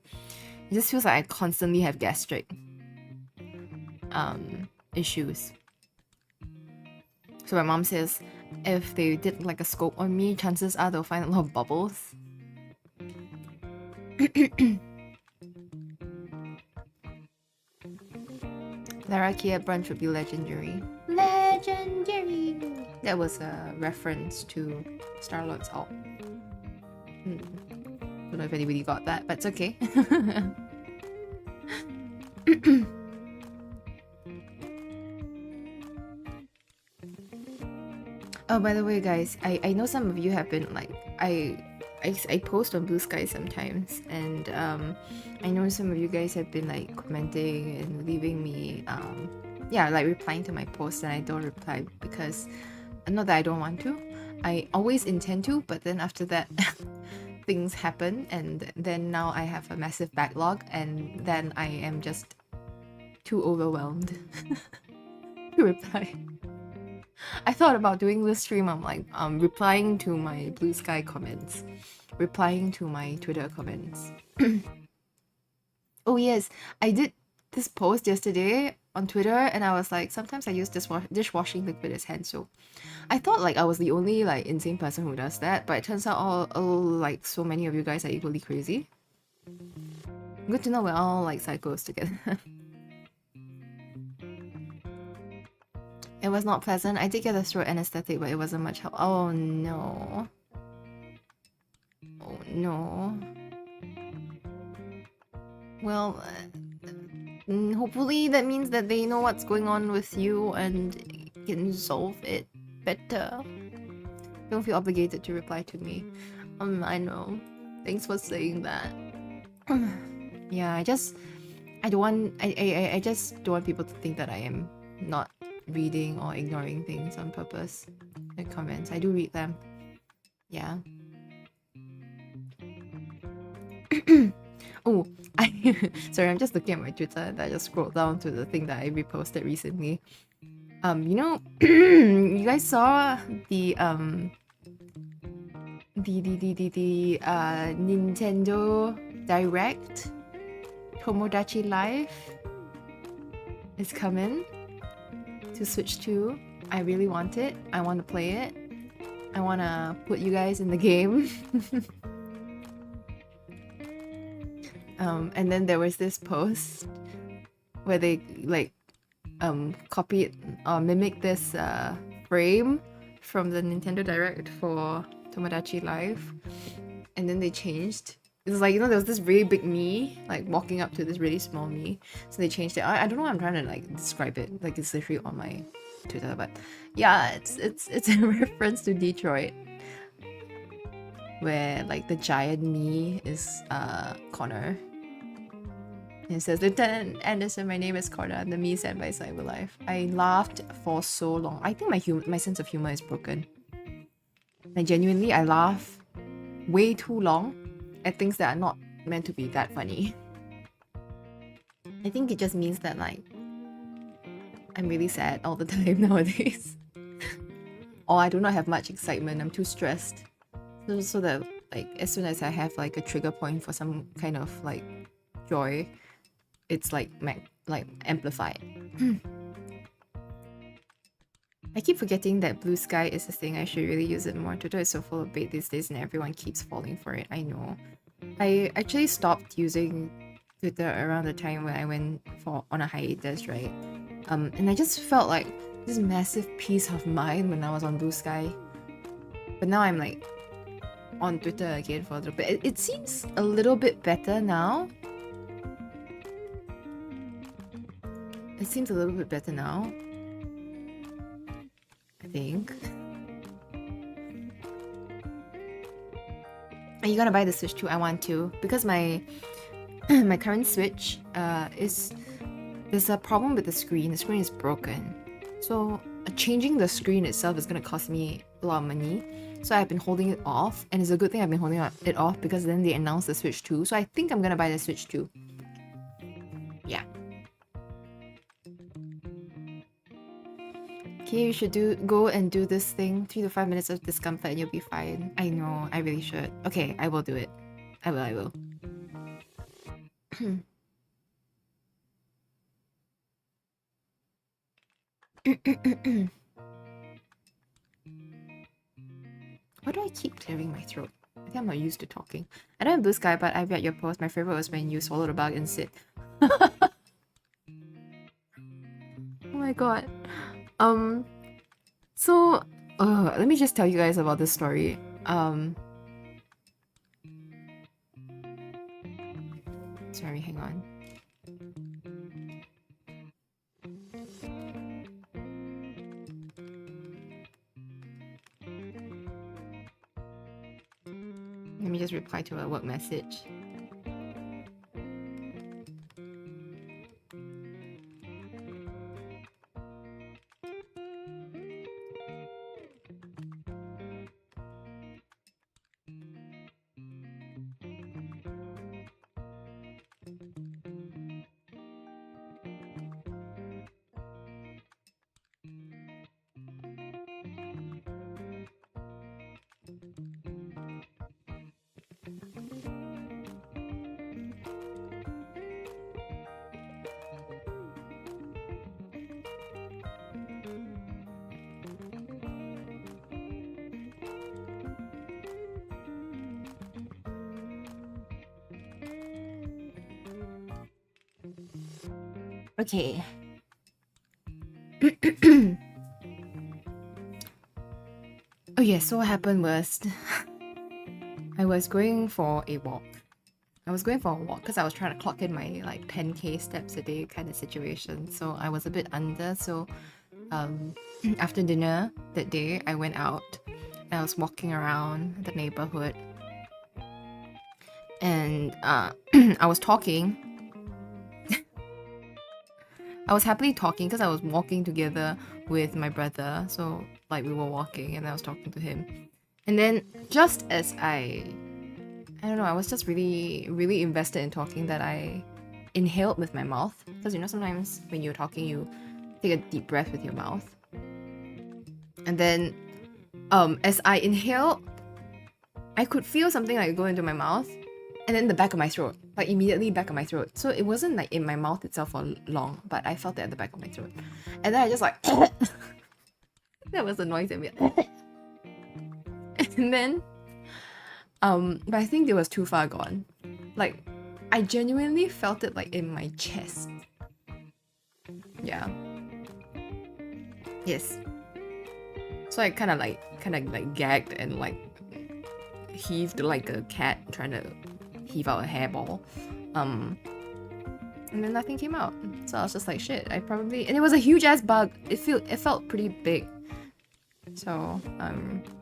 It just feels like I constantly have gastric issues. So my mom says if they did like a scope on me, chances are they'll find a lot of bubbles. Laraki at brunch would be legendary. Legendary! That was a reference to Star-Lord's alt. Don't know if anybody got that, but it's okay. Oh, by the way, guys, I know some of you have been like, I post on Blue Sky sometimes, and I know some of you guys have been like commenting and leaving me, yeah, like replying to my posts, and I don't reply because, not that I don't want to, I always intend to, but then after that, things happen, and then now I have a massive backlog, and then I am just too overwhelmed to reply. I thought about doing this stream. I'm like, replying to my Blue Sky comments, replying to my Twitter comments. Oh yes, I did this post yesterday on Twitter, and I was like, sometimes I use dishwashing liquid as hand soap. I thought like I was the only like insane person who does that, but it turns out all like so many of you guys are equally crazy. Good to know we're all like psychos together. It was not pleasant. I did get a throat anesthetic, but it wasn't much help. Oh no. Oh no. Well, hopefully that means that they know what's going on with you and can solve it better. Don't feel obligated to reply to me. I know. Thanks for saying that. Yeah, I just don't want people to think that I am not reading or ignoring things on purpose. The comments, I do read them. Yeah. Oh, sorry, I'm just looking at my Twitter and I just scrolled down to the thing that I reposted recently. You know, you guys saw the Nintendo Direct Tomodachi Life is coming to Switch 2. I really want it. I want to play it. I want to put you guys in the game. And then there was this post where they like copied or mimicked this frame from the Nintendo Direct for Tomodachi Life, and then they changed. It was like, you know, there was this really big me like walking up to this really small me, so they changed it. I don't know how I'm trying to like describe it, like it's literally on my Twitter, but yeah, it's a reference to Detroit, where like the giant me is Connor. It says, Lieutenant Anderson, my name is Connor, and the me side by side with life. I laughed for so long. I think my sense of humor is broken. Like genuinely, I laugh way too long at things that are not meant to be that funny. I think it just means that like I'm really sad all the time nowadays. Or I do not have much excitement. I'm too stressed. So that like as soon as I have like a trigger point for some kind of like joy, it's like amplified. I keep forgetting that Blue Sky is a thing. I should really use it more. Twitter is so full of bait these days and everyone keeps falling for it. I know. I actually stopped using Twitter around the time when I went on a hiatus, right? And I just felt like this massive peace of mind when I was on Blue Sky. But now I'm like on Twitter again for a little bit. It seems a little bit better now. It seems a little bit better now, I think. Are you gonna buy the Switch too? I want to, because my my current Switch there's a problem with the screen. The screen is broken, so changing the screen itself is gonna cost me a lot of money. So I've been holding it off, and it's a good thing I've been holding it off because then they announced the Switch 2. So I think I'm gonna buy the Switch 2. Yeah. Okay, you should go and do this thing. 3 to 5 minutes of discomfort and you'll be fine. I know, I really should. Okay, I will do it. I will. Why do I keep clearing my throat? I think I'm not used to talking. I don't have Blue Sky, but I read your post. My favorite was when you swallowed a bug and sit. god. So let me just tell you guys about this story. Sorry, hang on. Let me just reply to a work message. Okay. Oh yeah, so what happened was I was going for a walk. Because I was trying to clock in my like 10k steps a day kind of situation. So I was a bit under. So after dinner that day, I went out and I was walking around the neighborhood. And I was talking. I was happily talking because I was walking together with my brother. So like we were walking and I was talking to him. And then just as I don't know, I was just really invested in talking that I inhaled with my mouth. Because you know sometimes when you're talking you take a deep breath with your mouth. And then as I inhaled, I could feel something like go into my mouth. And then the back of my throat, like immediately back of my throat. So it wasn't like in my mouth itself for long, but I felt it at the back of my throat. And then I just like, that was the noise I made. And then, but I think it was too far gone. Like, I genuinely felt it like in my chest. Yeah. Yes. So I kind of like gagged and like heaved like a cat trying to heave out a hairball. And then nothing came out. So I was just like, shit, I probably... And it was a huge ass bug. It felt pretty big. So,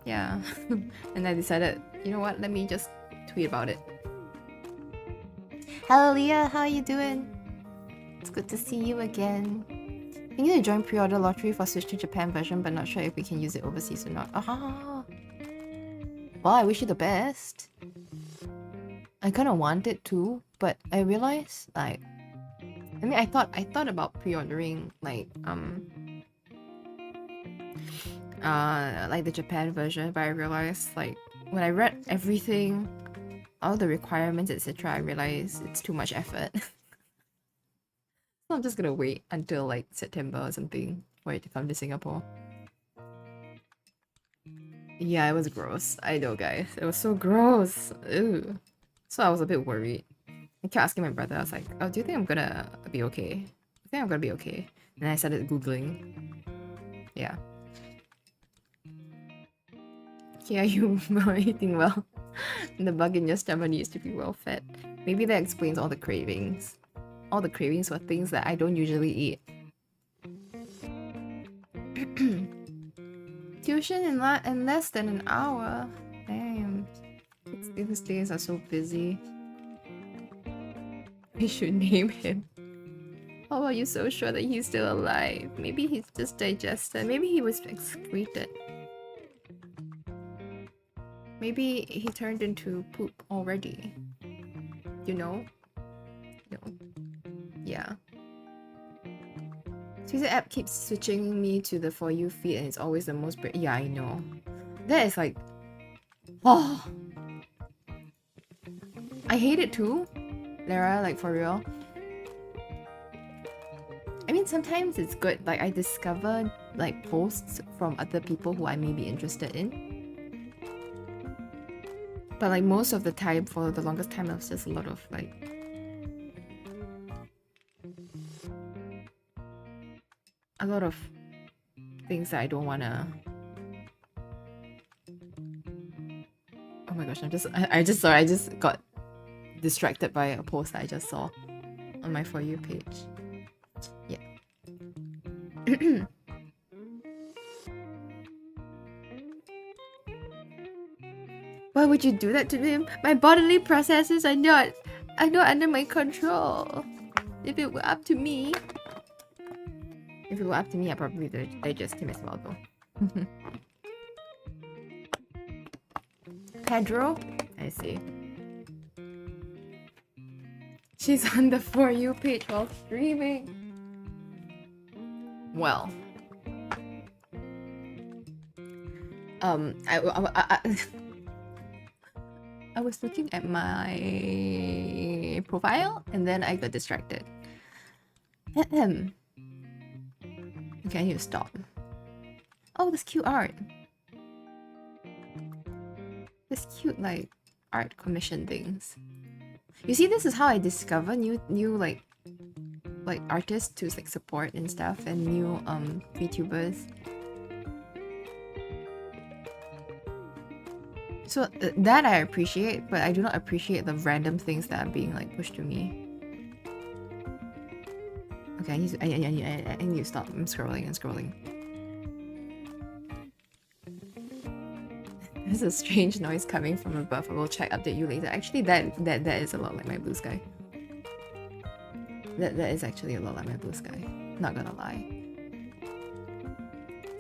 yeah. And I decided, you know what, let me just tweet about it. Hello Leah, how are you doing? It's good to see you again. Thinking to join pre-order lottery for Switch to Japan version, but not sure if we can use it overseas or not. Ah. Well, I wish you the best. I kind of want it too, but I realized like, I mean, I thought about pre-ordering like the Japan version, but I realized like when I read everything, all the requirements, etc., I realized it's too much effort. So I'm just gonna wait until like September or something for it to come to Singapore. Yeah, it was gross. I know, guys. It was so gross. Ew. So I was a bit worried. I kept asking my brother, I was like, oh, do you think I'm gonna be okay? I think I'm gonna be okay. And I started Googling. Yeah. Yeah, you were eating well. The bug in your stomach needs to be well fed. Maybe that explains all the cravings. All the cravings for things that I don't usually eat. Tuition in less than an hour. Damn. These days are so busy. We should name him. How are you so sure that he's still alive? Maybe he's just digested. Maybe he was excreted. Maybe he turned into poop already. You know? No. Yeah. Twitter app keeps switching me to the For You feed and it's always the most... Yeah, I know. That is like... Oh! I hate it too. Lara, like for real. I mean, sometimes it's good. Like, I discover like posts from other people who I may be interested in. But like most of the time, for the longest time, it was just a lot of like... a lot of things that I don't wanna. Oh my gosh, I just got distracted by a post that I just saw on my For You page. Yeah. Why would you do that to him? My bodily processes are not under my control. If it were up to me, I probably digest him as well though. Pedro? I see. She's on the For You page while streaming. Well. I was looking at my profile and then I got distracted. Okay, I need to stop. Oh, this cute art. This cute like art commission things. You see, this is how I discover new like artists to like support and stuff, and new VTubers. So that I appreciate, but I do not appreciate the random things that are being like pushed to me. Okay, I need to stop. I'm scrolling and scrolling. There's a strange noise coming from above. I will check, update you later. Actually, that is a lot like my blue sky. That is actually a lot like my blue sky. Not gonna lie.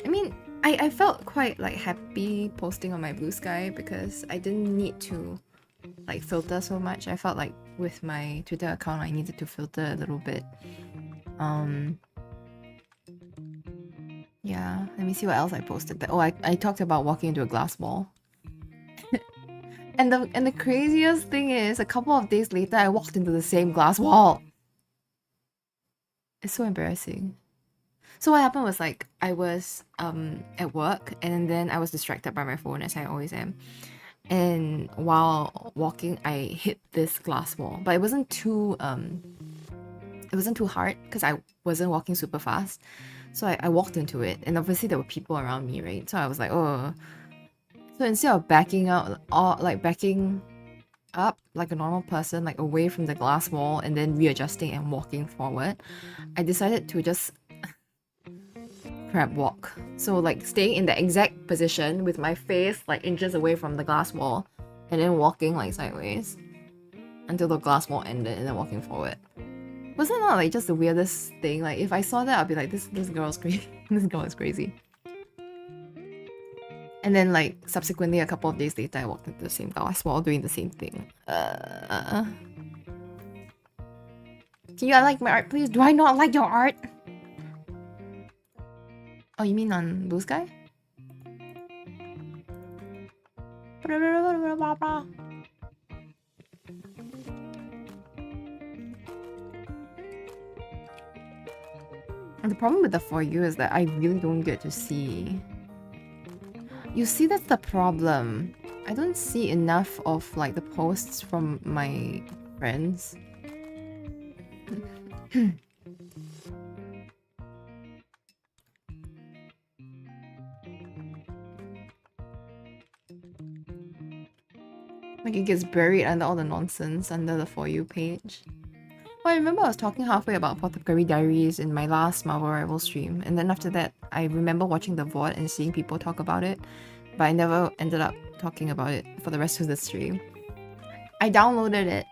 I mean, I felt quite like happy posting on my blue sky because I didn't need to like filter so much. I felt like with my Twitter account I needed to filter a little bit. Yeah, let me see what else I posted. Oh, I talked about walking into a glass wall. And the craziest thing is, a couple of days later I walked into the same glass wall. It's so embarrassing. So what happened was, like, I was at work and then I was distracted by my phone, as I always am. And while walking I hit this glass wall, but it wasn't too hard because I wasn't walking super fast. So I walked into it, and obviously there were people around me, right? So I was like, oh. So instead of backing out, or like backing up like a normal person, like away from the glass wall and then readjusting and walking forward, I decided to just crab walk. So like staying in the exact position with my face like inches away from the glass wall, and then walking like sideways until the glass wall ended, and then walking forward. Wasn't that like just the weirdest thing? Like if I saw that, I'd be like, this girl's crazy. This girl is crazy. And then like subsequently a couple of days later I walked into the same glass wall doing the same thing. Can you like my art, please? Do I not like your art? Oh, you mean on Blue Sky? And the problem with the For You is that I really don't get to see. You see, that's the problem. I don't see enough of like the posts from my friends. Like it gets buried under all the nonsense under the For You page. Well, I remember I was talking halfway about Apothecary Diaries in my last Marvel Rival stream, and then after that I remember watching the VOD and seeing people talk about it, but I never ended up talking about it for the rest of the stream. I downloaded it.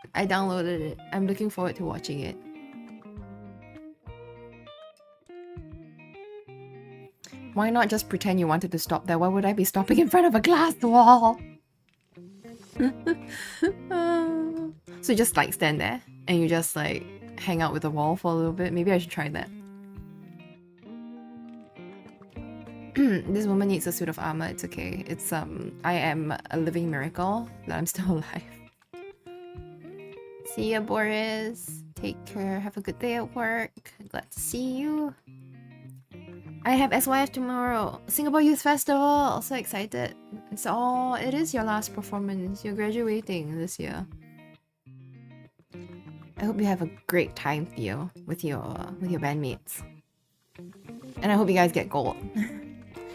I'm looking forward to watching it. Why not just pretend you wanted to stop there? Why would I be stopping in front of a glass wall? So you just like stand there and you just like hang out with the wall for a little bit. Maybe I should try that. This woman needs a suit of armor. It's okay. It's I am a living miracle that I'm still alive. See ya, Boris. Take care. Have a good day at work. Glad to see you. I have SYF tomorrow. Singapore Youth Festival. So excited. It is your last performance. You're graduating this year. I hope you have a great time, Theo, with your bandmates. And I hope you guys get gold.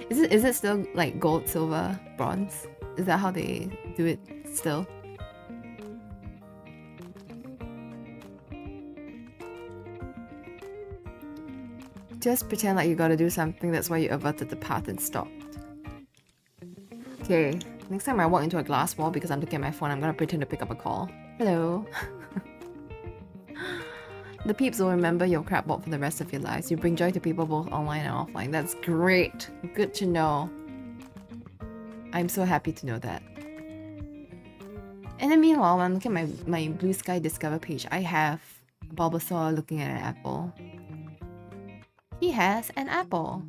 Is it still like gold, silver, bronze? Is that how they do it still? Just pretend like you gotta do something, that's why you averted the path and stopped. Okay, next time I walk into a glass wall because I'm looking at my phone, I'm gonna pretend to pick up a call. Hello. The peeps will remember your crapbot for the rest of your lives. You bring joy to people both online and offline. That's great. Good to know. I'm so happy to know that. And then meanwhile, when I'm looking at my Blue Sky Discover page, I have Bulbasaur looking at an apple. He has an apple.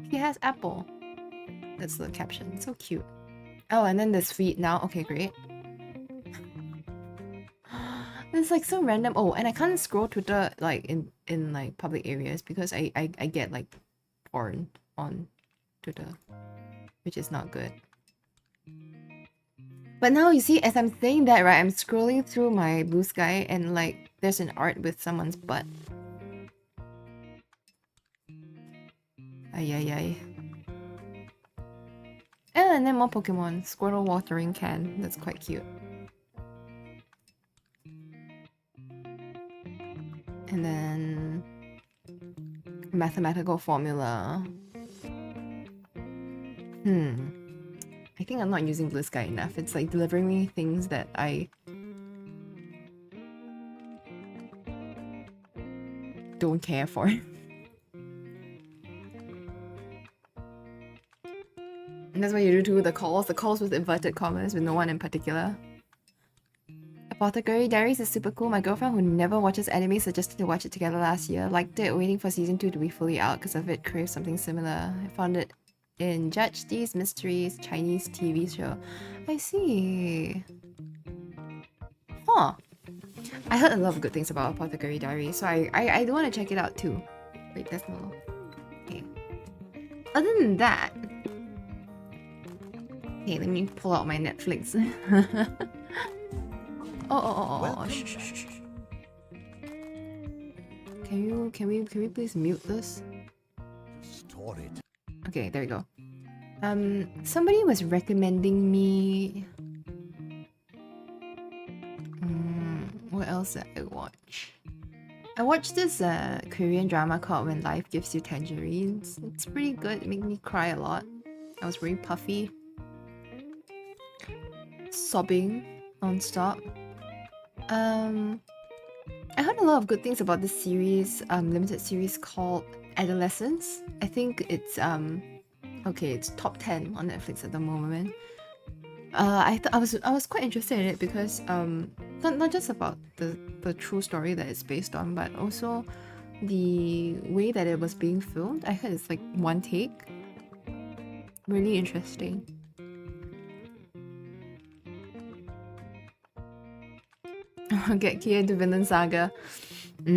He has apple. That's the caption. So cute. Oh, and then there's feet now. Okay, great. It's like so random. Oh, and I can't scroll Twitter like in like public areas because I get like porn on Twitter, which is not good. But now you see, as I'm saying that, right, I'm scrolling through my Blue Sky and like there's an art with someone's butt. Ay ay ay. And then more Pokemon. Squirtle watering can. That's quite cute. And then mathematical formula. I think I'm not using Blue Sky enough. It's like delivering me things that I don't care for. And that's what you do too, the calls with inverted commas with no one in particular. Apothecary Diaries is super cool. My girlfriend who never watches anime suggested to watch it together last year. Liked it, waiting for season 2 to be fully out because of it, craved something similar. I found it in Judge These Mysteries Chinese TV show. I see. Huh. I heard a lot of good things about Apothecary Diaries, so I do want to check it out too. Wait, that's no. Okay. Other than that, okay, let me pull out my Netflix. Oh, shh. Can we please mute this? Store it. Okay, there we go. Somebody was recommending me. What else did I watch? I watched this Korean drama called When Life Gives You Tangerines. It's pretty good. It made me cry a lot. I was very puffy, sobbing non-stop. I heard a lot of good things about this series, limited series called Adolescence. I think it's okay, it's top 10 on Netflix at the moment. I was quite interested in it because not just about the true story that it's based on, but also the way that it was being filmed. I heard it's like one take. Really interesting. Get Kia into Vinland Saga. I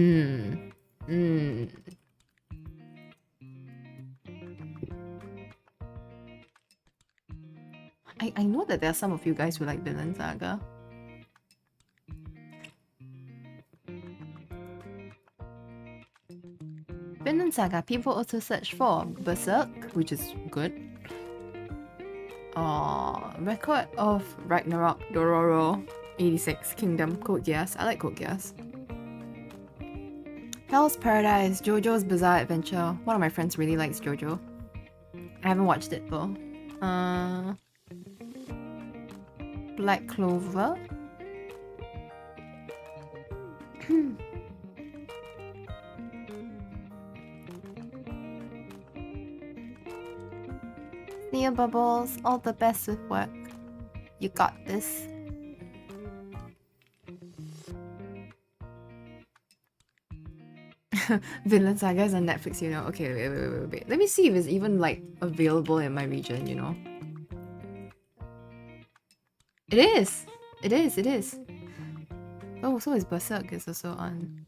know that there are some of you guys who like Vinland Saga. Vinland Saga, people also search for Berserk, which is good. Record of Ragnarok, Dororo, 86, Kingdom, Code Geass. I like Code Geass. Hell's Paradise, JoJo's Bizarre Adventure. One of my friends really likes JoJo. I haven't watched it though. Black Clover. Nia Bubbles, all the best with work. You got this. Vinland Saga is on Netflix, you know. Okay, wait. Let me see if it's even like available in my region, you know. It is. Oh, so is Berserk is also on.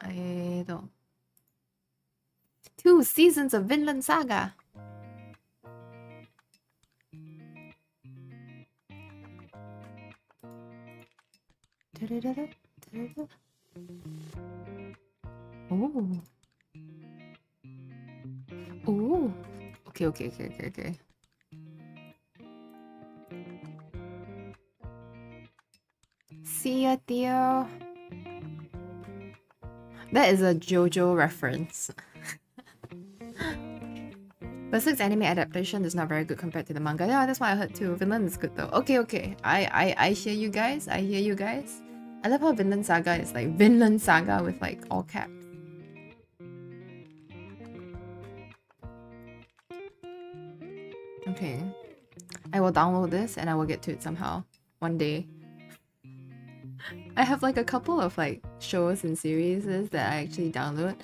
I don't. 2 seasons of Vinland Saga. Oh. Oh, okay. See ya, Theo. That is a JoJo reference. Berserk's anime adaptation is not very good compared to the manga. Yeah, that's what I heard too. Vinland is good though. Okay. I hear you guys. I love how Vinland Saga is like Vinland Saga with like all caps. Okay. I will download this and I will get to it somehow. One day. I have like a couple of like shows and series that I actually download.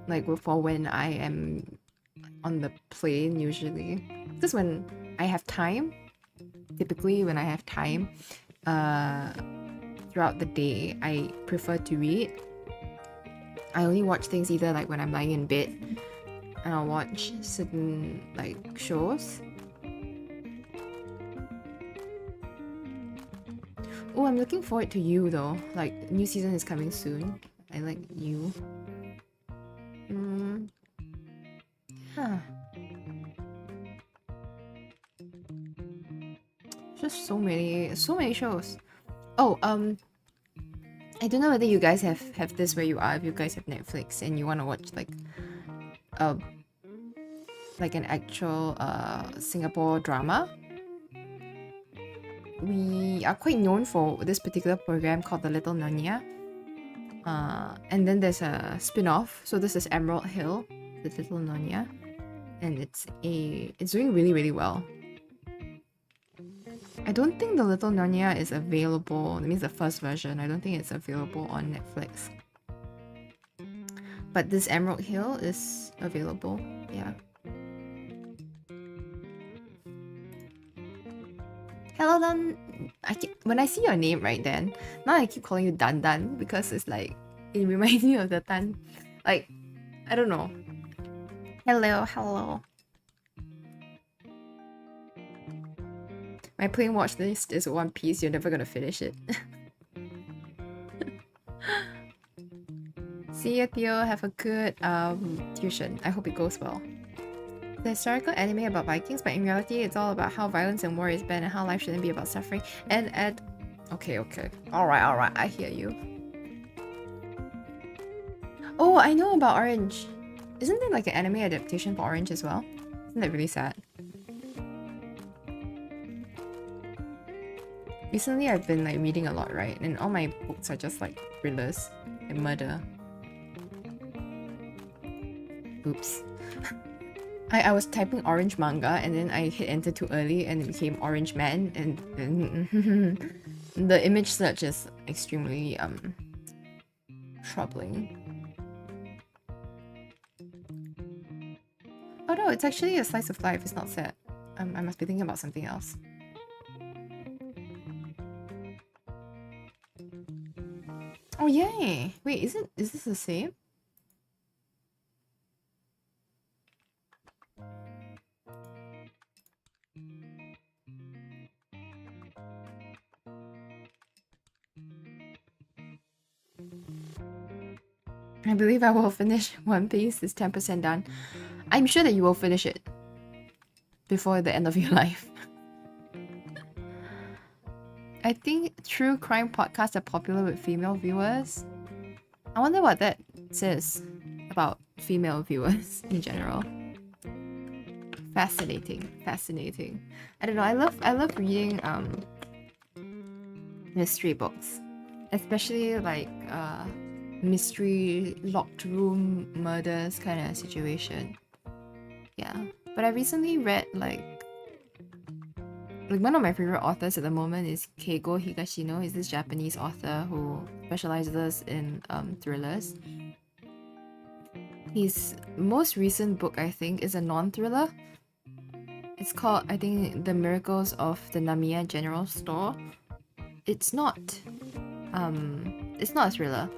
Like for when I am on the plane usually. Because when I have time, typically when I have time, throughout the day, I prefer to read. I only watch things either like when I'm lying in bed and I'll watch certain like shows. Oh, I'm looking forward to You though. Like, new season is coming soon. I like You. Huh. Just so many shows. Oh, I don't know whether you guys have this where you are. If you guys have Netflix and you want to watch like an actual Singapore drama. We are quite known for this particular program called The Little Nyonya. And then there's a spin-off. So this is Emerald Hill, The Little Nyonya. And it's doing really, really well. I don't think The Little Nyonya is available. That means the first version. I don't think it's available on Netflix. But this Emerald Hill is available. Yeah. Hello, Dan. When I see your name right then, now I keep calling you Dan Dan because it's like, it reminds me of the Dan. Like, I don't know. Hello. My plain watch list is One Piece. You're never gonna finish it. See ya, Theo. Have a good tuition. I hope it goes well. The historical anime about Vikings, but in reality, it's all about how violence and war is bad and how life shouldn't be about suffering. And okay. All right. I hear you. Oh, I know about Orange. Isn't there like an anime adaptation for Orange as well? Isn't that really sad? Recently, I've been like reading a lot, right? And all my books are just like thrillers and murder. Oops. I was typing Orange manga and then I hit enter too early and it became Orange Man and the image search is extremely troubling. Oh no, it's actually a slice of life. It's not sad. I must be thinking about something else. Oh yay! Wait, is this the same? I believe I will finish One Piece. It's 10% done. I'm sure that you will finish it before the end of your life. I think true crime podcasts are popular with female viewers. I wonder what that says about female viewers in general. Fascinating. I don't know. I love reading mystery books, especially like mystery locked room murders kind of situation. Yeah, but I recently read like one of my favorite authors at the moment is Keigo Higashino. He's this Japanese author who specializes in thrillers. His most recent book, I think, is a non-thriller. It's called, I think, The Miracles of the Namiya General Store. It's not a thriller,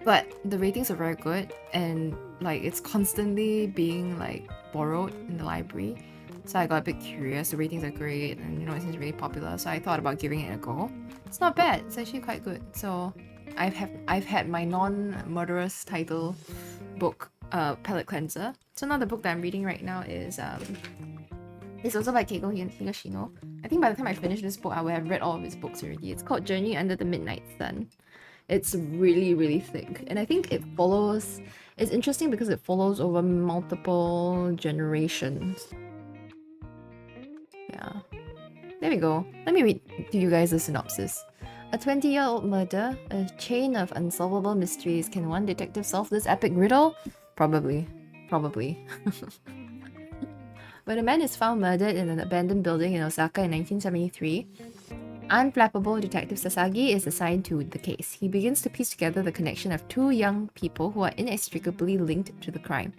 but the ratings are very good and like it's constantly being like borrowed in the library. So I got a bit curious. The ratings are great and it seems really popular. So I thought about giving it a go. It's not bad. It's actually quite good. So I've had my non-murderous title book, Palette Cleanser. So now the book that I'm reading right now is it's also by Keigo Higashino. I think by the time I finish this book, I will have read all of his books already. It's called Journey Under the Midnight Sun. It's really, really thick. And I think it follows... It's interesting because it follows over multiple generations. Yeah. There we go. Let me read to you guys the synopsis. A 20-year-old murder, a chain of unsolvable mysteries. Can one detective solve this epic riddle? Probably. Probably. When a man is found murdered in an abandoned building in Osaka in 1973, unflappable Detective Sasagi is assigned to the case. He begins to piece together the connection of two young people who are inextricably linked to the crime.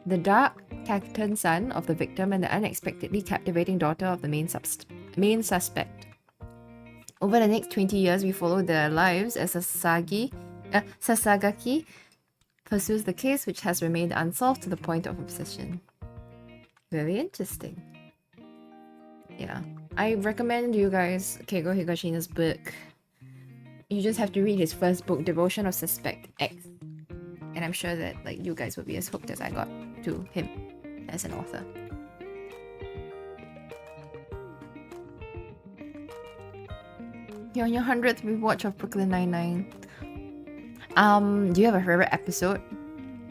The dark, taciturn son of the victim and the unexpectedly captivating daughter of the main suspect. Over the next 20 years, we follow their lives as Sasagaki pursues the case, which has remained unsolved to the point of obsession. Very interesting. Yeah. I recommend you guys Keigo Higashino's book. You just have to read his first book, Devotion of Suspect X. And I'm sure that like you guys will be as hooked as I got to him as an author. You're on your 100th rewatch of Brooklyn Nine-Nine. Do you have a favorite episode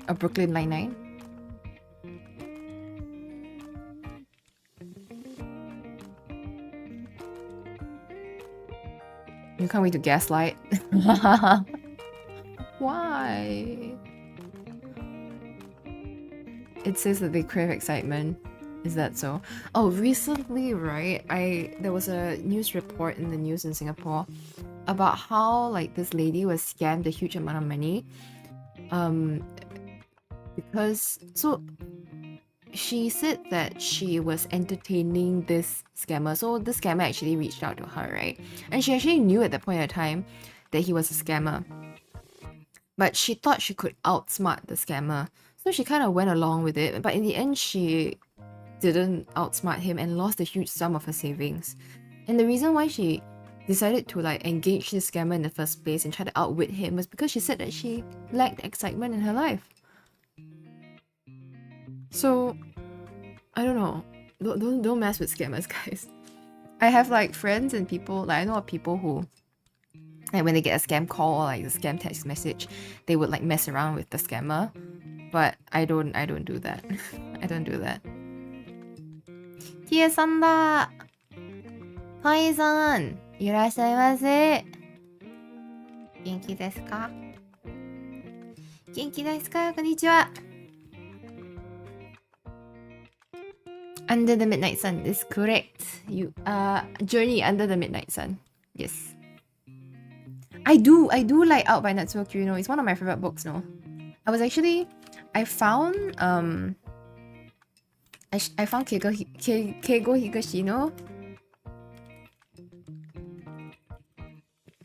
of Brooklyn Nine-Nine? You can't wait to gaslight. Why? It says that they crave excitement. Is that so? Oh, recently, right? There was a news report in the news in Singapore about how like this lady was scammed a huge amount of money. Because she said that she was entertaining this scammer. So the scammer actually reached out to her, right? And she actually knew at that point in time that he was a scammer. But she thought she could outsmart the scammer. So she kind of went along with it. But in the end, she didn't outsmart him and lost a huge sum of her savings. And the reason why she decided to like engage this scammer in the first place and try to outwit him was because she said that she lacked excitement in her life. So, I don't know. Don't mess with scammers, guys. I have like friends and people, like I know of people who, like when they get a scam call or like a scam text message, they would like mess around with the scammer. But I don't do that. I don't do that. Kie-san da! Hai-san! Irashaimase! Genki desu ka? Genki desu ka? Konnichiwa! Under the Midnight Sun is correct. Journey Under the Midnight Sun. Yes. I do like Out by Natsuo Kirino. It's one of my favorite books, no? I found Keigo Higashino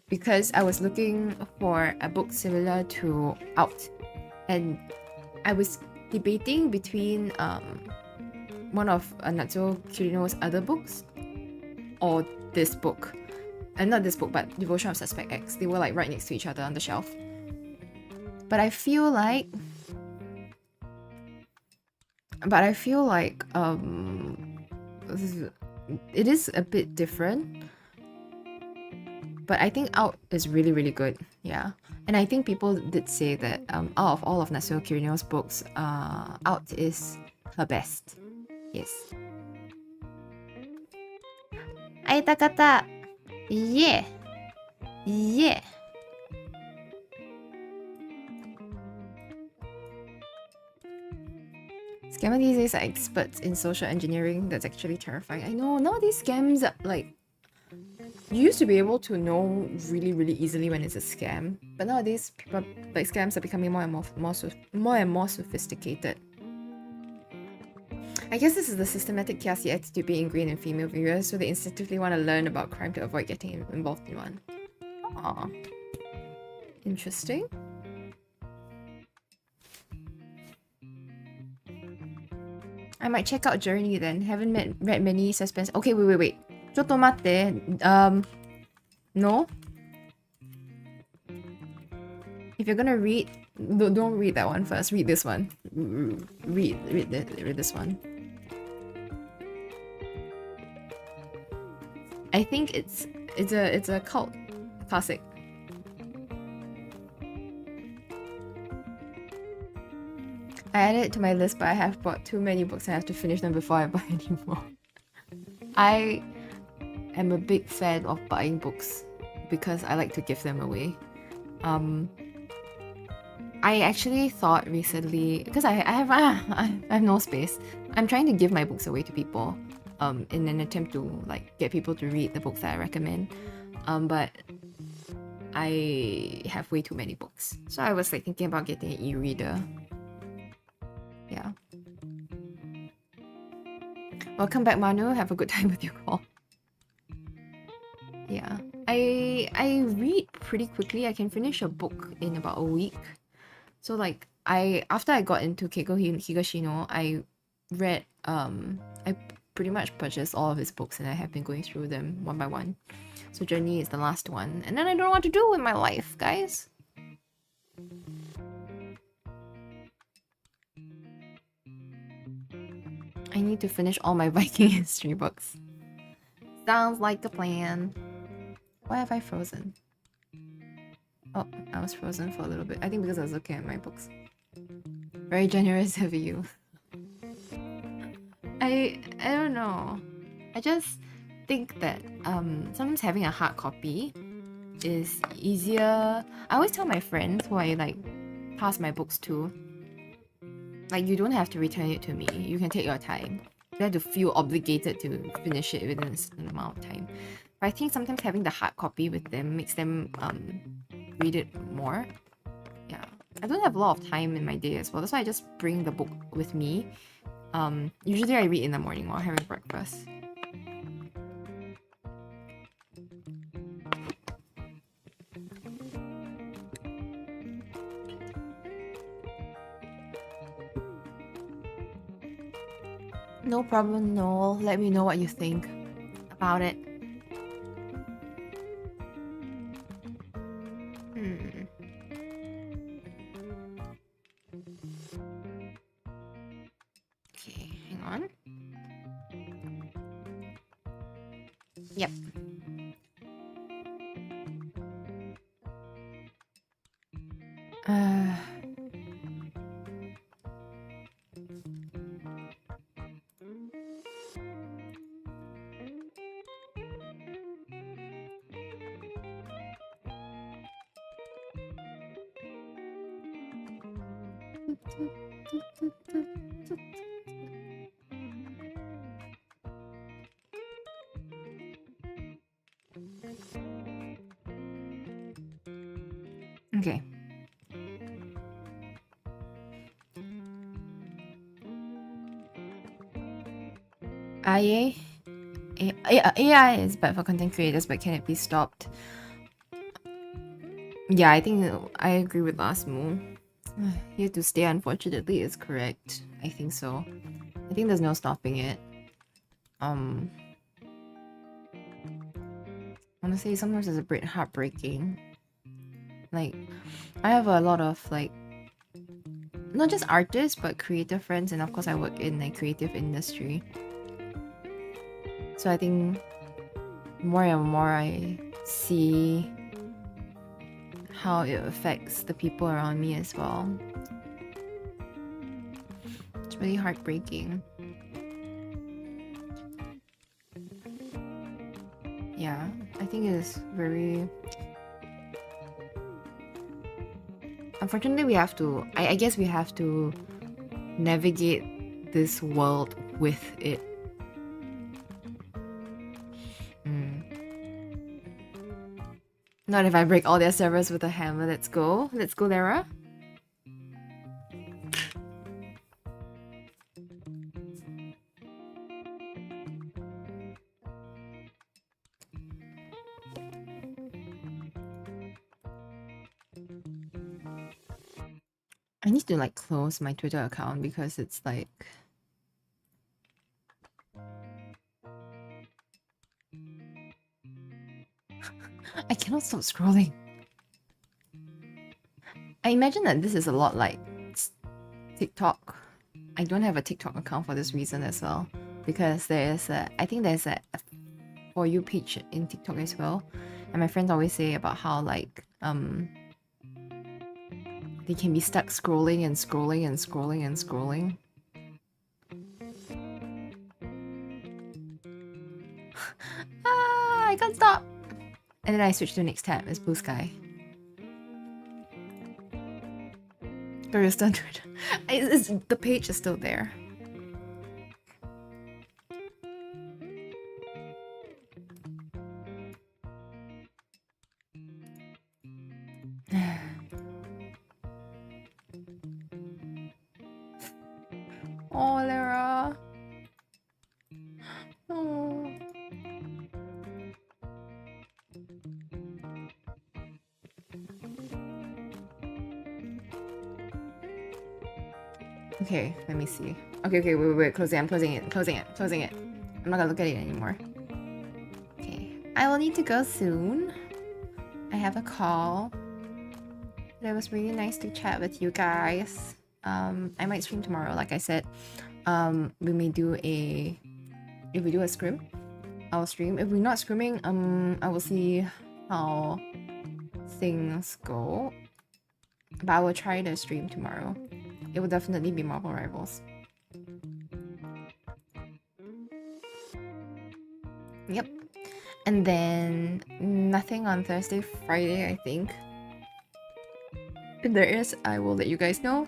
because I was looking for a book similar to Out, and I was debating between one of Natsuo Kirino's other books or this book. And not this book, but Devotion of Suspect X. They were like right next to each other on the shelf. But I feel like it is a bit different. But I think Out is really, really good. Yeah. And I think people did say that out of all of Natsuo Kirino's books, Out is her best. Yes. 会えた方、いえ、いえ。Scammer these days are experts in social engineering. That's actually terrifying. I know, nowadays scams are like... You used to be able to know really, really easily when it's a scam. But nowadays, people, like scams are becoming more and more sophisticated. I guess this is the systematic kiasi attitude being ingrained in female viewers, so they instinctively want to learn about crime to avoid getting involved in one. Aww. Interesting. I might check out Journey then. Haven't read many suspense... Okay, wait. ちょっと待って。No? If you're gonna read don't read that one first. Read this one. Read this one. I think it's a cult classic. I added it to my list, but I have bought too many books. I have to finish them before I buy any more. I am a big fan of buying books because I like to give them away. I actually thought recently, because I have no space, I'm trying to give my books away to people in an attempt to like get people to read the books that I recommend. But I have way too many books. So I was like thinking about getting an e-reader. Yeah. Welcome back, Manu. Have a good time with your call. Yeah. I read pretty quickly. I can finish a book in about a week. So like after I got into Keiko Higashino, I read I pretty much purchased all of his books and I have been going through them one by one. So Journey is the last one. And then I don't know what to do with my life, guys. I need to finish all my Viking history books. Sounds like a plan. Why have I frozen? Oh, I was frozen for a little bit. I think because I was looking at my books. Very generous of you. I don't know. I just think that sometimes having a hard copy is easier. I always tell my friends who I like pass my books to, like, you don't have to return it to me. You can take your time. You don't have to feel obligated to finish it within a certain amount of time. But I think sometimes having the hard copy with them makes them read it more. Yeah. I don't have a lot of time in my day as well. That's why I just bring the book with me. Usually I read in the morning while having breakfast. No problem, Noel. Let me know what you think about it. Okay, hang on. Yep. Okay. AI is bad for content creators, but can it be stopped? Yeah, I think I agree with Last Moon. Here to stay, unfortunately, is correct. I think so. I think there's no stopping it. Honestly, sometimes it's a bit heartbreaking. Like, I have a lot of like, not just artists, but creative friends, and of course I work in the creative industry. So I think more and more I see how it affects the people around me as well. It's really heartbreaking. Yeah, I think it is very... Unfortunately, we have to... I guess we have to navigate this world with it. Not if I break all their servers with a hammer. Let's go. Let's go, Lara. I need to like close my Twitter account because it's like... I cannot stop scrolling. I imagine that this is a lot like TikTok. I don't have a TikTok account for this reason as well, because I think there's a For You page in TikTok as well, and my friends always say about how like they can be stuck scrolling and scrolling and scrolling and scrolling. I can't stop. And then I switch to the next tab. It's Blue Sky. There is done. The page is still there. Oh, Lara. Oh. Okay, let me see. Okay, wait, closing it, I'm closing it. I'm not gonna look at it anymore. Okay, I will need to go soon. I have a call. But it was really nice to chat with you guys. I might stream tomorrow, like I said. We may do if we do a scrim, I'll stream. If we're not scrimming, I will see how things go. But I will try to stream tomorrow. It will definitely be Marvel Rivals. Yep. And then nothing on Thursday, Friday, I think. If there is, I will let you guys know.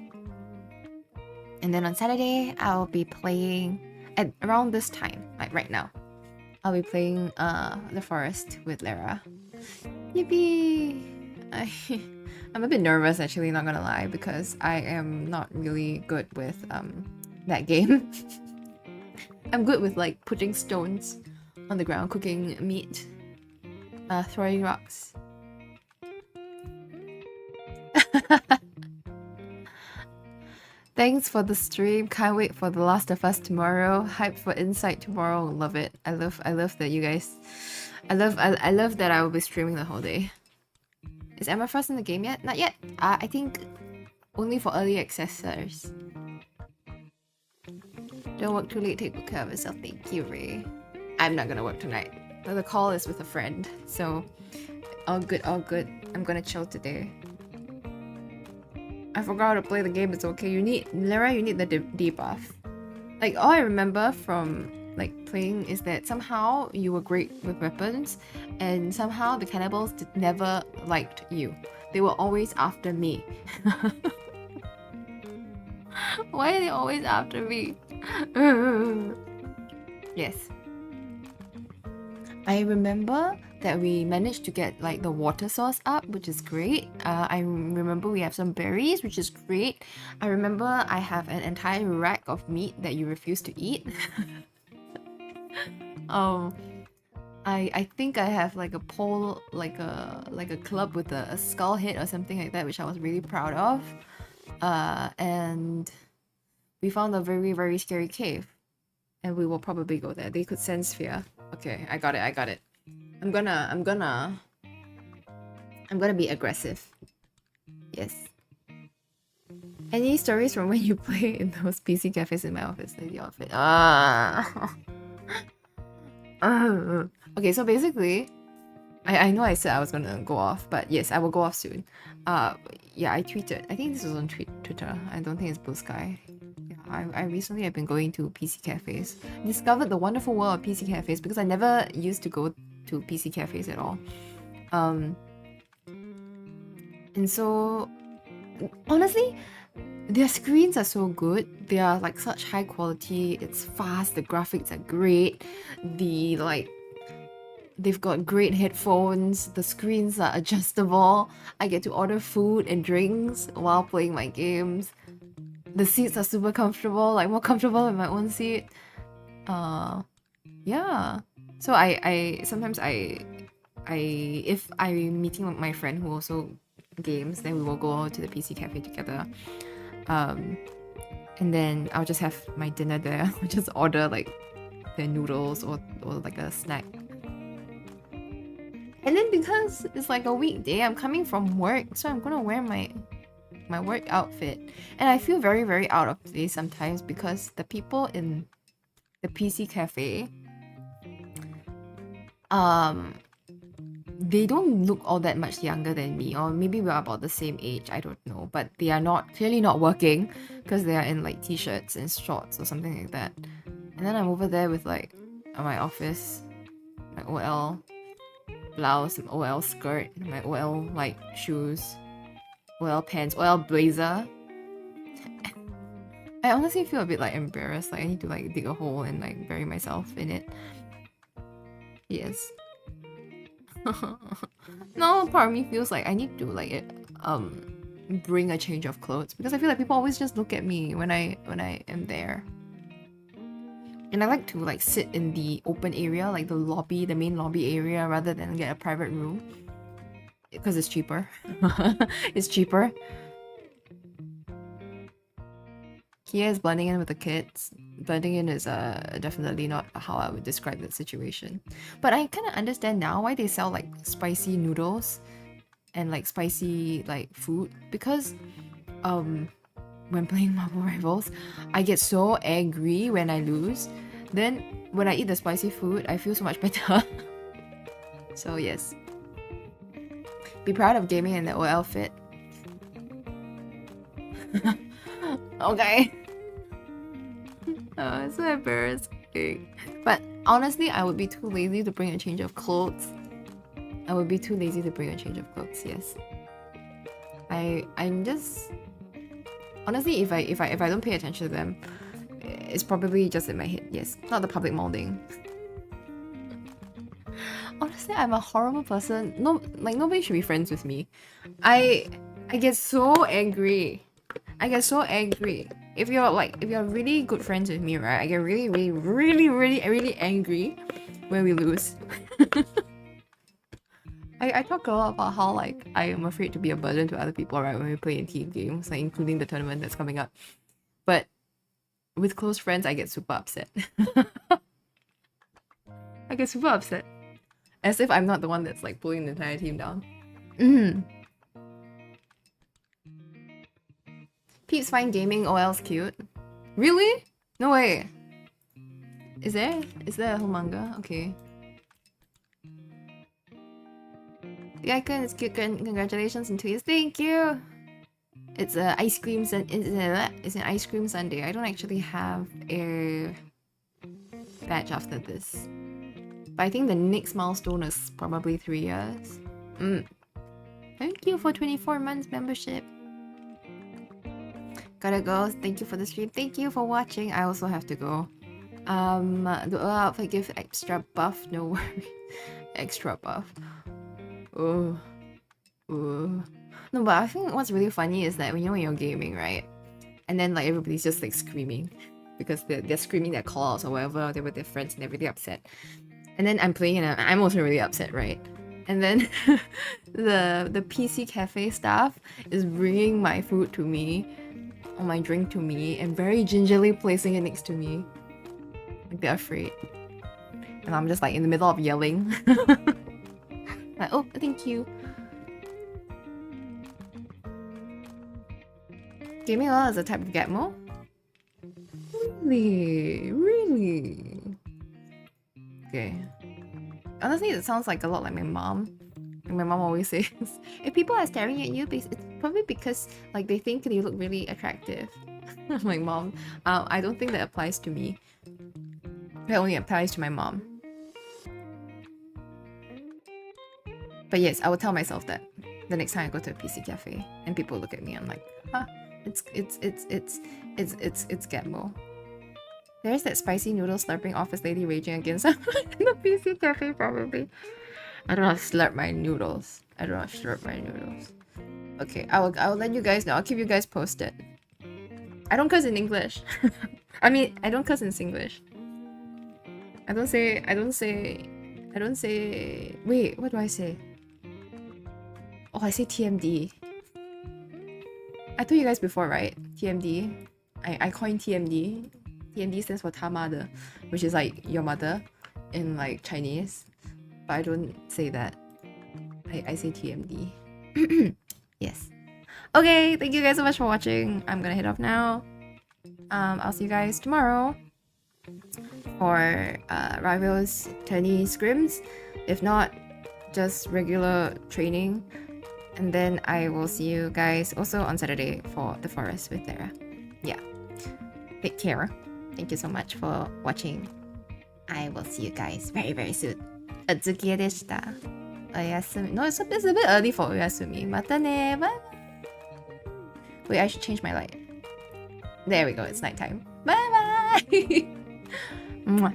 And then on Saturday, I'll be playing at around this time, like right now. I'll be playing The Forest with Lara. Yippee! I'm a bit nervous, actually, not gonna lie, because I am not really good with that game. I'm good with like putting stones on the ground, cooking meat, throwing rocks. Thanks for the stream. Can't wait for The Last of Us tomorrow. Hype for Insight tomorrow. Love it. I love that you guys. I love that I will be streaming the whole day. Is Emma Frost in the game yet? Not yet. I think only for early accessors. Don't work too late. Take good care of yourself. Thank you, Ray. I'm not gonna work tonight. The call is with a friend, so all good. I'm gonna chill today. I forgot how to play the game. It's okay. Lara, you need the debuff. Like, all I remember from like playing is that somehow you were great with weapons, and somehow the cannibals never liked you. They were always after me. Why are they always after me? Yes. I remember that we managed to get like the water source up, which is great. I remember we have some berries, which is great. I remember I have an entire rack of meat that you refuse to eat. I think I have like a pole, like a club with a skull head or something like that, which I was really proud of. And we found a very, very scary cave, and we will probably go there. They could sense fear. Okay, I got it. I'm gonna be aggressive. Yes. Any stories from when you play in those PC cafes in my office? Lady outfit. Okay, so basically, I know I said I was gonna go off, but yes, I will go off soon. Yeah, I tweeted. I think this was on Twitter. I don't think it's Blue Sky. Yeah, I recently have been going to PC cafes. Discovered the wonderful world of PC cafes because I never used to go to PC cafes at all. And so, honestly, their screens are so good. They are like such high quality. It's fast. The graphics are great. They've got great headphones. The screens are adjustable. I get to order food and drinks while playing my games. The seats are super comfortable, like more comfortable in my own seat. Yeah. So I sometimes if I'm meeting with my friend who also games, then we will go to the PC cafe together. And then I'll just have my dinner there. I'll just order like the noodles or like a snack. And then because it's like a weekday, I'm coming from work, so I'm gonna wear my my work outfit. And I feel very, very out of place sometimes because the people in the PC cafe, they don't look all that much younger than me, or maybe we're about the same age, I don't know, but they are clearly not working because they are in like t-shirts and shorts or something like that. And then I'm over there with like my office, my OL blouse, my OL skirt, my OL like shoes, OL pants, OL blazer. I honestly feel a bit like embarrassed, like I need to like dig a hole and like bury myself in it. Yes. No, part of me feels like I need to like bring a change of clothes because I feel like people always just look at me when I am there. And I like to like sit in the open area, like the lobby, the main lobby area, rather than get a private room because it's cheaper. It's cheaper. Kia is blending in with the kids. Blending in is definitely not how I would describe that situation. But I kind of understand now why they sell like spicy noodles and like spicy like food, because when playing Marble Rivals, I get so angry when I lose. Then when I eat the spicy food, I feel so much better. So yes. Be proud of gaming in the OL outfit. Okay. Oh, it's so embarrassing. But honestly, I would be too lazy to bring a change of clothes. Yes. I'm just honestly, if I don't pay attention to them, it's probably just in my head. Yes, not the public molding. Honestly, I'm a horrible person. No, like nobody should be friends with me. I get so angry. If you're really good friends with me, right? I get really angry when we lose. I talk a lot about how like I am afraid to be a burden to other people, right? When we play in team games, like including the tournament that's coming up. But with close friends, I get super upset. As if I'm not the one that's like pulling the entire team down. Peeps find gaming OL's cute. Really? No way. Is there a whole manga? Okay. The icon is cute. Congratulations on tweets. Thank you. It's an ice cream sundae. I don't actually have a badge after this, but I think the next milestone is probably 3 years. Thank you for 24 months membership. Gotta go. Thank you for the stream. Thank you for watching. I also have to go. The outfit gives extra buff. No worries. Extra buff. Oh. No, but I think what's really funny is that when you're gaming, right? And then like everybody's just like screaming because they're screaming their calls or whatever. They're with their friends and they're really upset. And then I'm playing and I'm also really upset, right? And then the PC cafe staff is bringing my food to me, or my drink to me, and very gingerly placing it next to me. Like they're afraid. And I'm just like in the middle of yelling. Like, oh, thank you. Gaming OL is a type of Gitmo? Really? Okay. Honestly, it sounds like a lot like my mom. And my mom always says, if people are staring at you, it's probably because like they think you look really attractive. I'm like, Mom, I don't think that applies to me. That only applies to my mom. But yes, I will tell myself that the next time I go to a PC cafe and people look at me, I'm like, huh, it's Gitmo. There's that spicy noodle slurping office lady raging against someone in the PC cafe, probably. I don't know how to slurp my noodles. Okay, I will let you guys know. I'll keep you guys posted. I don't cuss in English. I mean, I don't cuss in Singlish. I don't say. Wait, what do I say? Oh, I say TMD. I told you guys before, right? TMD. I coined TMD. TMD stands for 他妈的, which is like your mother in like Chinese. But I don't say that. I say TMD. Yes. Okay, thank you guys so much for watching. I'm gonna head off now. I'll see you guys tomorrow for Rivals tourney scrims. If not, just regular training. And then I will see you guys also on Saturday for the forest with Lara. Yeah. Take care. Thank you so much for watching. I will see you guys very, very soon. Atsukie deshita. Oyasumi. No, it's a bit early for oyasumi. Mata ne. Bye. Wait, I should change my light. There we go. It's nighttime. Bye bye. Mwah.